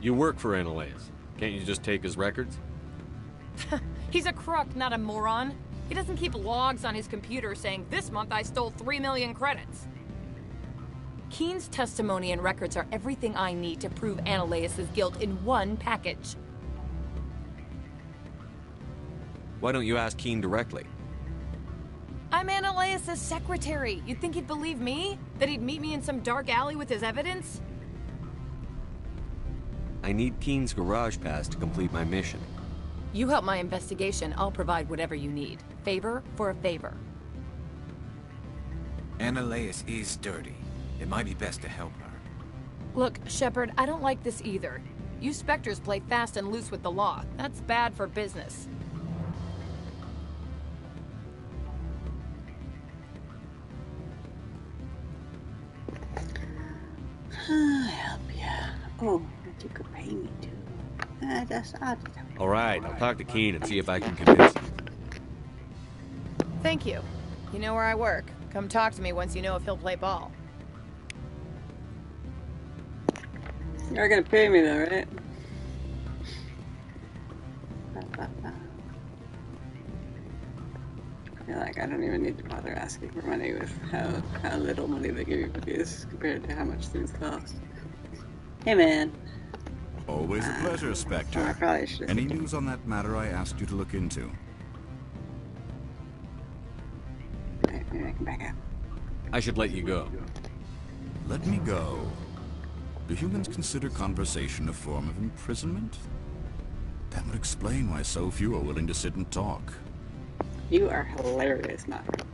You work for Ananias. Can't you just take his records? He's a crook, not a moron. He doesn't keep logs on his computer saying, "This month I stole 3 million credits." Keene's testimony and records are everything I need to prove Ananias' guilt in one package. Why don't you ask Keene directly? I'm Ananias' secretary. You'd think he'd believe me? That he'd meet me in some dark alley with his evidence? I need Keene's garage pass to complete my mission. You help my investigation, I'll provide whatever you need. Favor for a favor. Ananias is dirty. It might be best to help her. Look, Shepard, I don't like this either. You Spectres play fast and loose with the law. That's bad for business. I'll help you. Oh, but you could pay me to. I'll just All right, I'll talk to Keene and see if I can convince him. Thank you. You know where I work. Come talk to me once you know if he'll play ball. You're gonna pay me though, right? I feel like I don't even need to bother asking for money with how little money they give you for these compared to how much things cost. Hey man. Always a pleasure, Spectre. I probably should. Any news on that matter I asked you to look into? Maybe I can back up. I should let you go. Let me go. Do humans consider conversation a form of imprisonment? That would explain why so few are willing to sit and talk. You are hilarious, Matt.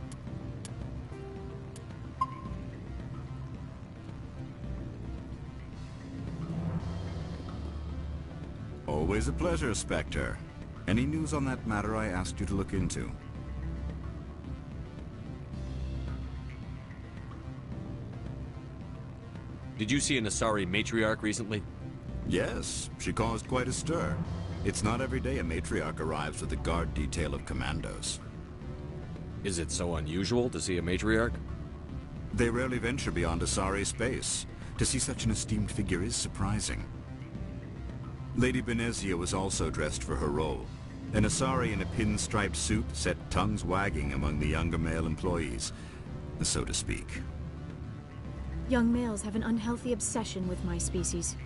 Always a pleasure, Spectre. Any news on that matter I asked you to look into? Did you see an Asari matriarch recently? Yes, she caused quite a stir. It's not every day a matriarch arrives with a guard detail of commandos. Is it so unusual to see a matriarch? They rarely venture beyond Asari space. To see such an esteemed figure is surprising. Lady Benezia was also dressed for her role. An Asari in a pinstriped suit set tongues wagging among the younger male employees, so to speak. Young males have an unhealthy obsession with my species.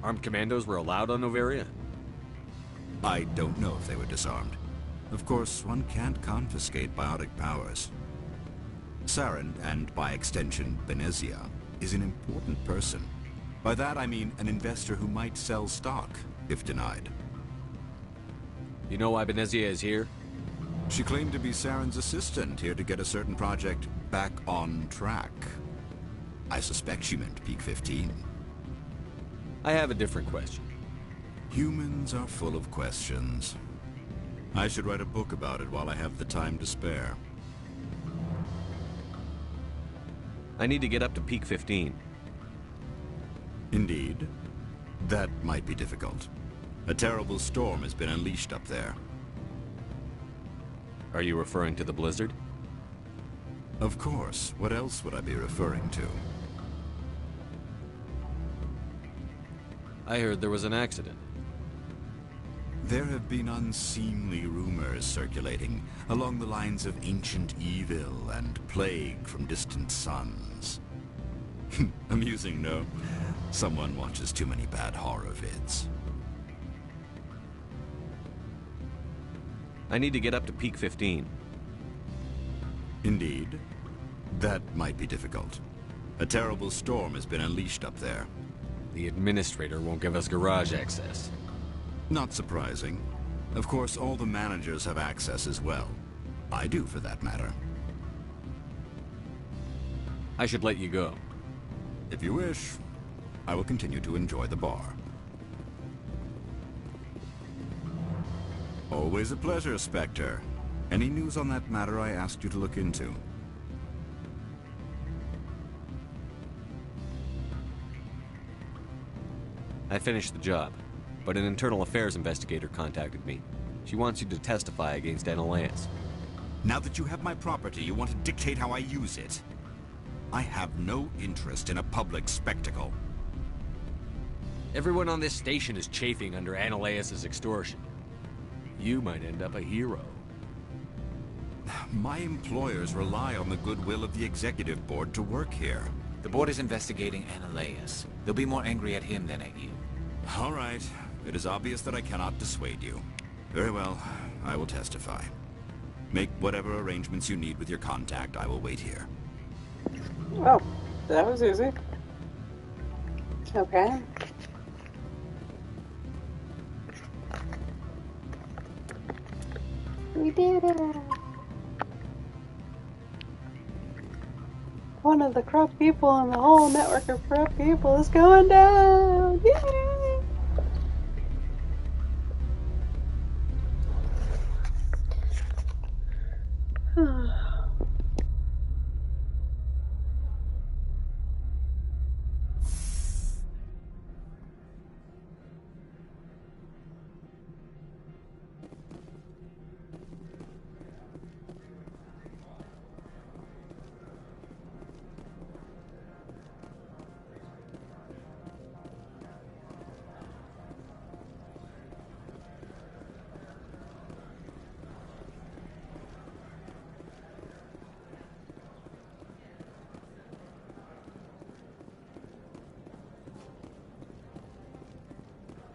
Armed commandos were allowed on Noveria? I don't know if they were disarmed. Of course, one can't confiscate biotic powers. Saren, and by extension, Benezia, is an important person. By that I mean an investor who might sell stock, if denied. You know why Benezia is here? She claimed to be Saren's assistant, here to get a certain project back on track. I suspect she meant Peak 15. I have a different question. Humans are full of questions. I should write a book about it while I have the time to spare. I need to get up to Peak 15. Indeed. That might be difficult. A terrible storm has been unleashed up there. Are you referring to the blizzard? Of course. What else would I be referring to? I heard there was an accident. There have been unseemly rumors circulating along the lines of ancient evil and plague from distant suns. Amusing, no? Someone watches too many bad horror vids. I need to get up to Peak 15. Indeed. That might be difficult. A terrible storm has been unleashed up there. The administrator won't give us garage access. Not surprising. Of course, all the managers have access as well. I do, for that matter. I should let you go. If you wish, I will continue to enjoy the bar. Always a pleasure, Spectre. Any news on that matter I asked you to look into? I finished the job, but an internal affairs investigator contacted me. She wants you to testify against Analaeus. Now that you have my property, you want to dictate how I use it. I have no interest in a public spectacle. Everyone on this station is chafing under Analaeus' extortion. You might end up a hero. My employers rely on the goodwill of the executive board to work here. The board is investigating Analaeus. They'll be more angry at him than at you. All right. It is obvious that I cannot dissuade you. Very well. I will testify. Make whatever arrangements you need with your contact. I will wait here. Oh, that was easy. Okay. We did it! One of the corrupt people in the whole network of corrupt people is going down! Yay!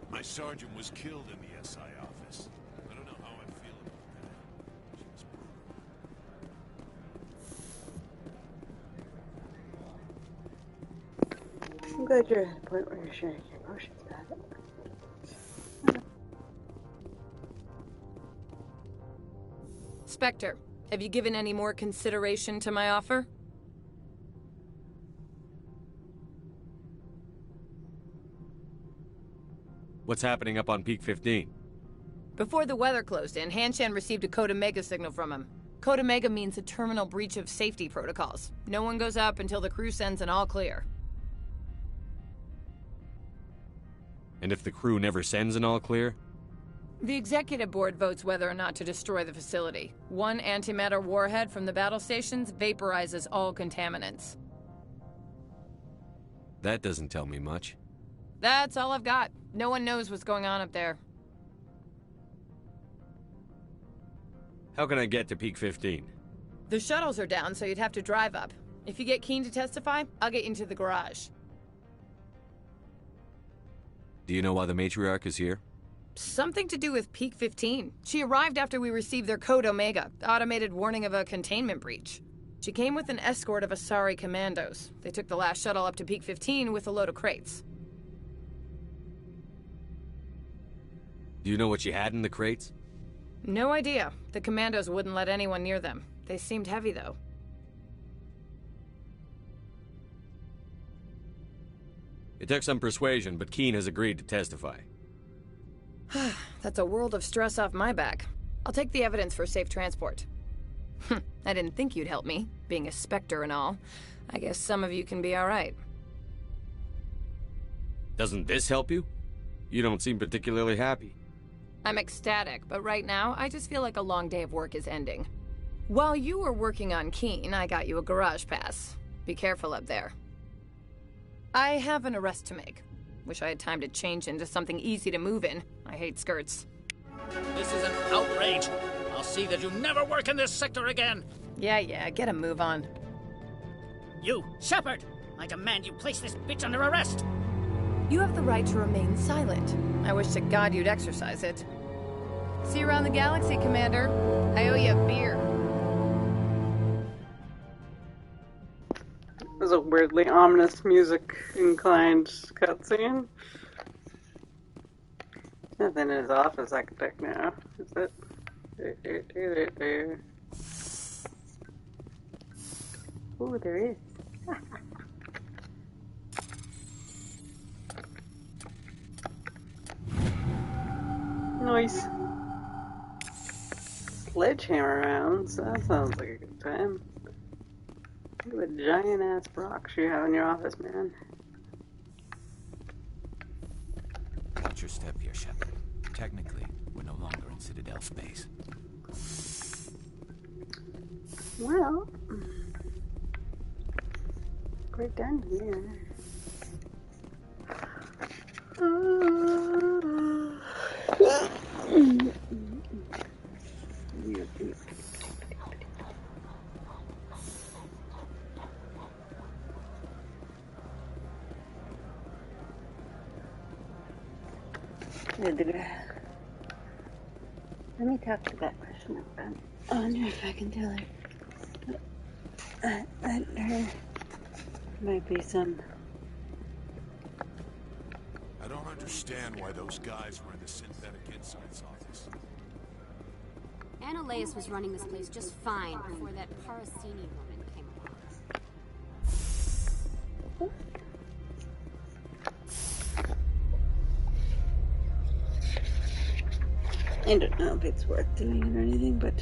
My sergeant was killed in the SI office. I don't know how I feel about that. She was brutal. I'm glad you're at the point where you're sharing your emotions about it. Spectre, have you given any more consideration to my offer? What's happening up on Peak 15? Before the weather closed in, Hanshan received a Code Omega signal from him. Code Omega means a terminal breach of safety protocols. No one goes up until the crew sends an all clear. And if the crew never sends an all clear? The executive board votes whether or not to destroy the facility. One antimatter warhead from the battle stations vaporizes all contaminants. That doesn't tell me much. That's all I've got. No one knows what's going on up there. How can I get to Peak 15? The shuttles are down, so you'd have to drive up. If you get keen to testify, I'll get you into the garage. Do you know why the matriarch is here? Something to do with Peak 15. She arrived after we received their Code Omega, the automated warning of a containment breach. She came with an escort of Asari commandos. They took the last shuttle up to Peak 15 with a load of crates. Do you know what she had in the crates? No idea. The commandos wouldn't let anyone near them. They seemed heavy, though. It took some persuasion, but Keen has agreed to testify. That's a world of stress off my back. I'll take the evidence for safe transport. I didn't think you'd help me, being a Spectre and all. I guess some of you can be alright. Doesn't this help you? You don't seem particularly happy. I'm ecstatic, but right now, I just feel like a long day of work is ending. While you were working on Keen, I got you a garage pass. Be careful up there. I have an arrest to make. Wish I had time to change into something easy to move in. I hate skirts. This is an outrage. I'll see that you never work in this sector again. Yeah, get a move on. You, Shepard! I demand you place this bitch under arrest! You have the right to remain silent. I wish to God you'd exercise it. See you around the galaxy, Commander. I owe you a beer. It was a weirdly ominous music-inclined cutscene. Nothing in his office I can take now, is it? Ooh, there is. Nice. Sledgehammer rounds. That sounds like a good time. Look at the giant ass rocks you have in your office, man. Watch your step here, Shepard. Technically, we're no longer in Citadel space. Well, great done here. Let me talk to that person. I wonder if I can tell her that there might be some. I don't understand why those guys were in the Synthetic Insights office. Annaleus was running this place just fine before that Parasini woman came along. I don't know if it's worth doing it or anything, but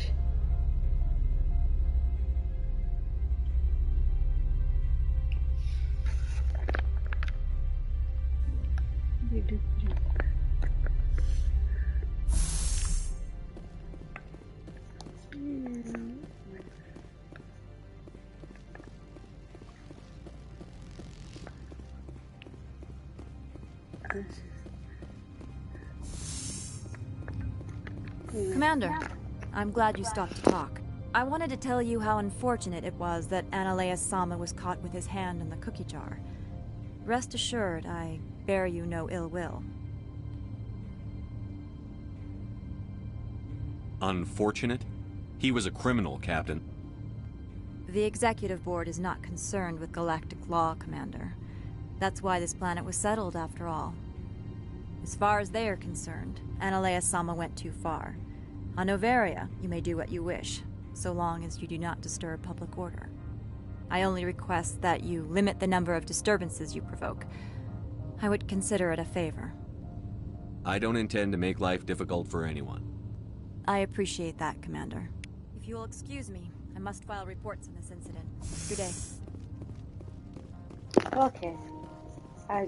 Commander, I'm glad you stopped to talk. I wanted to tell you how unfortunate it was that Annaleus Sama was caught with his hand in the cookie jar. Rest assured, I bear you no ill will. Unfortunate? He was a criminal, Captain. The Executive Board is not concerned with galactic law, Commander. That's why this planet was settled, after all. As far as they are concerned, Annaleus Sama went too far. On Noveria, you may do what you wish, so long as you do not disturb public order. I only request that you limit the number of disturbances you provoke. I would consider it a favor. I don't intend to make life difficult for anyone. I appreciate that, Commander. If you will excuse me, I must file reports on this incident. Good day. okay. I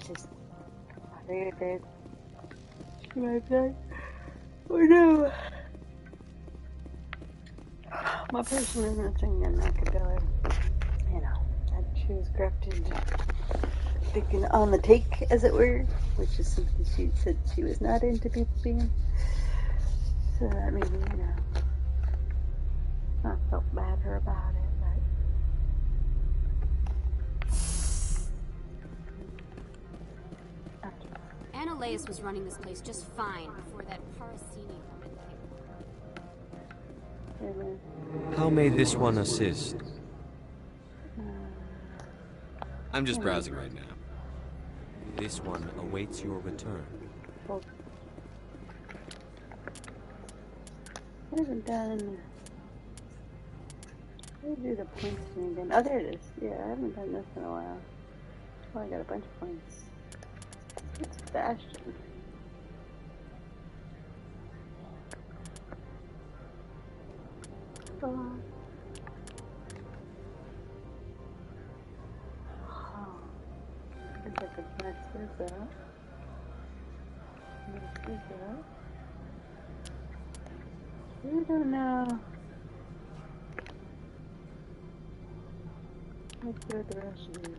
figured that she might be like, oh no. My person is missing, and I could tell her, you know, that she was corrupted, thinking on the take, as it were, which is something she said she was not into people being. So that maybe, you know, I felt better about it, but. Annaleus was running this place just fine before that Parasini woman came along. How may this one assist? I'm just browsing right now. This one awaits your return. I haven't done. Let me do the points thing again. Oh, there it is. Yeah, I haven't done this in a while. Oh, I got a bunch of points. It's Bastion. Oh. I guess I could max this out. Max this out. I don't know. Let's do the rest of these.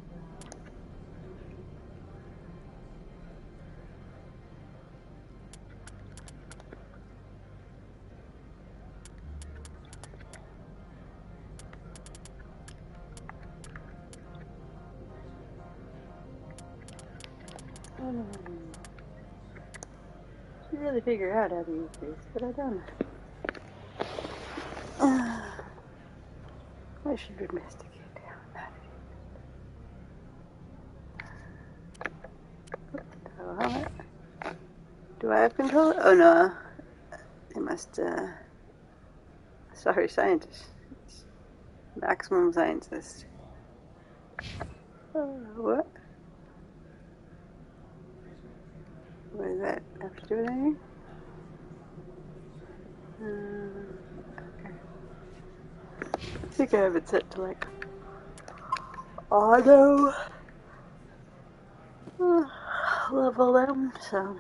should really figure out how to use this, but I don't. I should investigate how to use it. Do I have control? Oh no. They must, sorry, scientist. Maximum scientist. What? What does that have to do with anything? Okay. I think I have it set to like auto level them, so.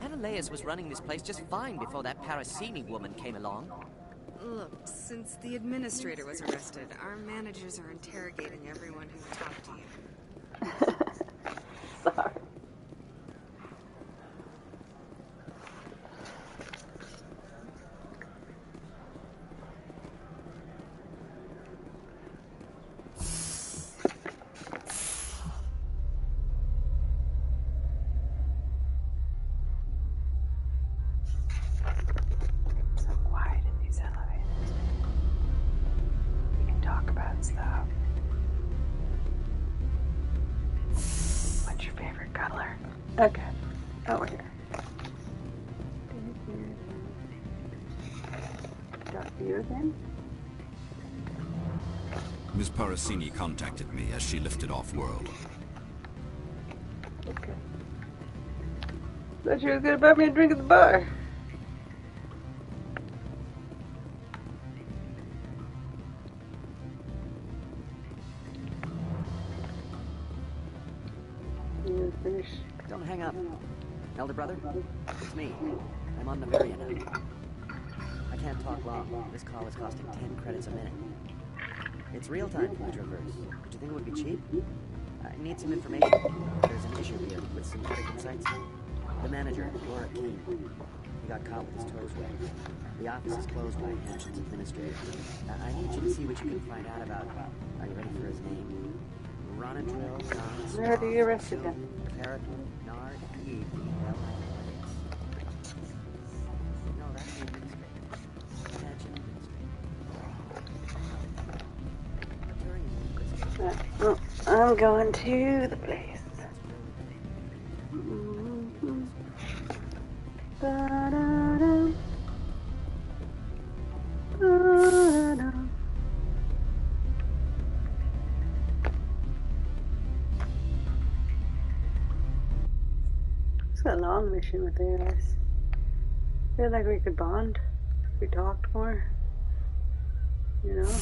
Ananias was running this place just fine before that Parasini woman came along. Look, since the administrator was arrested, our managers are interrogating everyone who talked to you. Sorry. Stuff. What's your favorite color? Okay, over here. Talk to you again? Miss Parasini contacted me as she lifted off-world. Okay. Thought you were gonna buy me a drink at the bar. Don't hang up. Elder brother, it's me. I'm on Noveria now. I can't talk long. This call is costing 10 credits a minute. It's real time for the Traverse. Do you think it would be cheap? I need some information. There's an issue here with synthetic insights. The manager, Laura Keene, he got caught with his toes wet. The office is closed by Hampton's administrator. I need you to see what you can find out about. Are you ready for his name? Ronadrill. Where do you arrested them? Parrot, Nard, E, No, that's the administrator. Well, I'm going to the place. Ba-da-da. Ba-da-da. It's a long mission with AS. I feel like we could bond if we talked more. You know?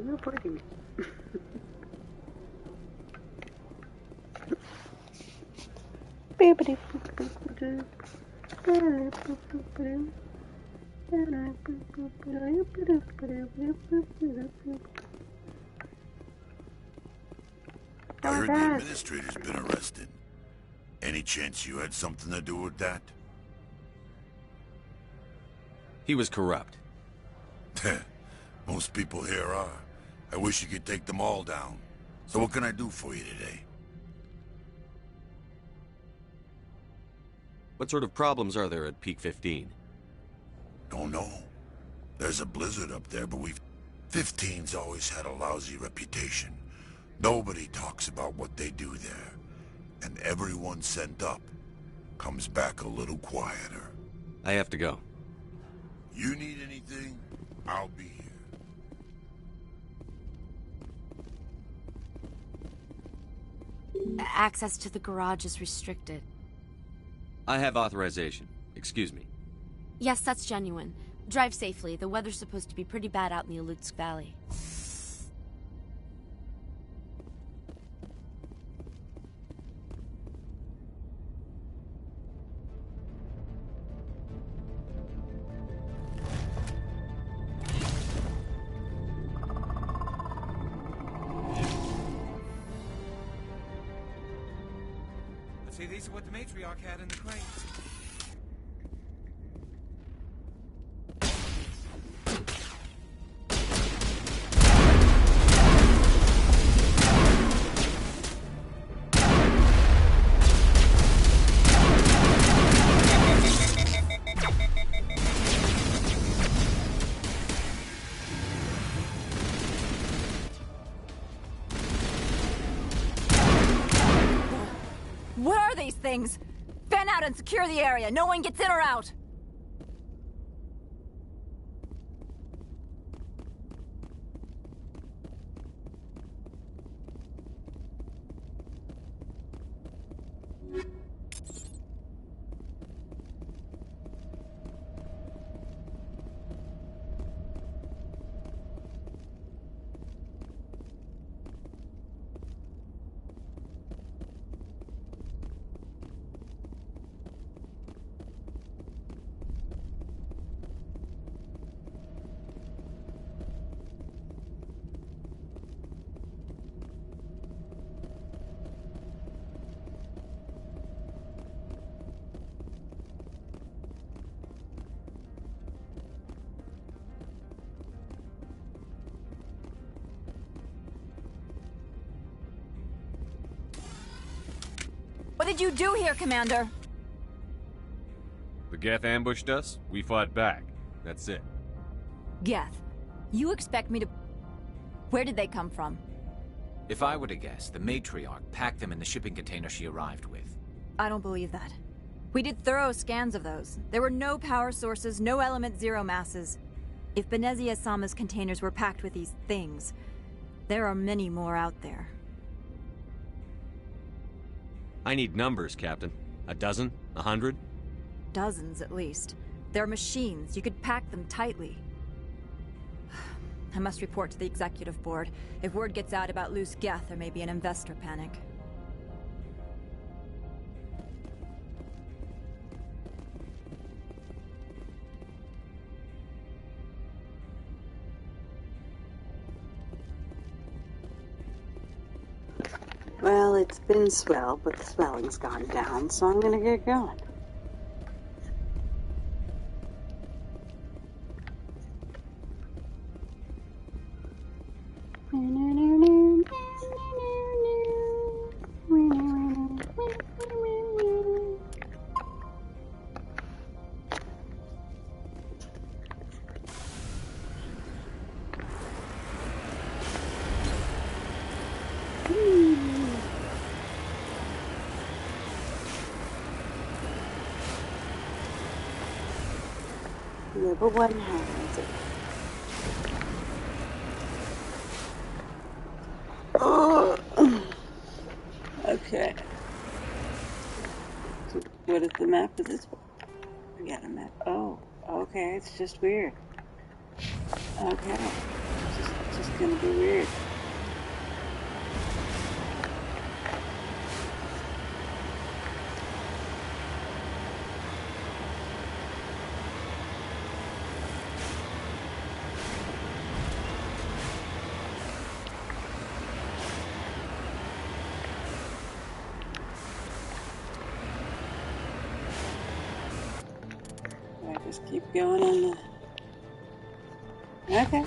You're pointing. I heard the administrator's been arrested. Any chance you had something to do with that? He was corrupt. Most people here are. I wish you could take them all down. So what can I do for you today? What sort of problems are there at Peak 15? Don't know. There's a blizzard up there, but 15's always had a lousy reputation. Nobody talks about what they do there. And everyone sent up comes back a little quieter. I have to go. You need anything? I'll be here. Access to the garage is restricted. I have authorization. Excuse me. Yes, that's genuine. Drive safely. The weather's supposed to be pretty bad out in the Alutsk Valley. See, these are what the matriarch had in the crates. What are these things? Fan out and secure the area. No one gets in or out. What did you do here, Commander? The Geth ambushed us, we fought back. That's it. Geth, you expect me to... Where did they come from? If I were to guess, the matriarch packed them in the shipping container she arrived with. I don't believe that. We did thorough scans of those. There were no power sources, no element zero masses. If Benezia Sama's containers were packed with these things, there are many more out there. I need numbers, Captain. A dozen? 100? Dozens, at least. They're machines. You could pack them tightly. I must report to the executive board. If word gets out about loose Geth, there may be an investor panic. Well, it's been swell, but the swelling's gone down, so I'm gonna get going. Level 1 has it. Oh. Okay. So what is the map of this one? I got a map. Oh, okay. It's just weird. Okay. It's just gonna be weird. Just keep going on the... Okay.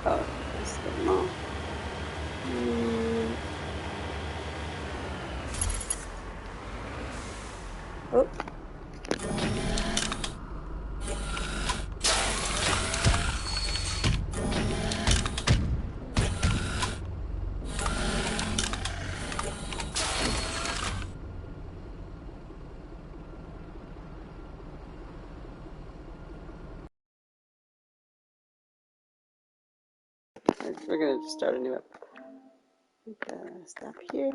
Oh, that's the mall. Oh. We're gonna start a new episode. Stop here.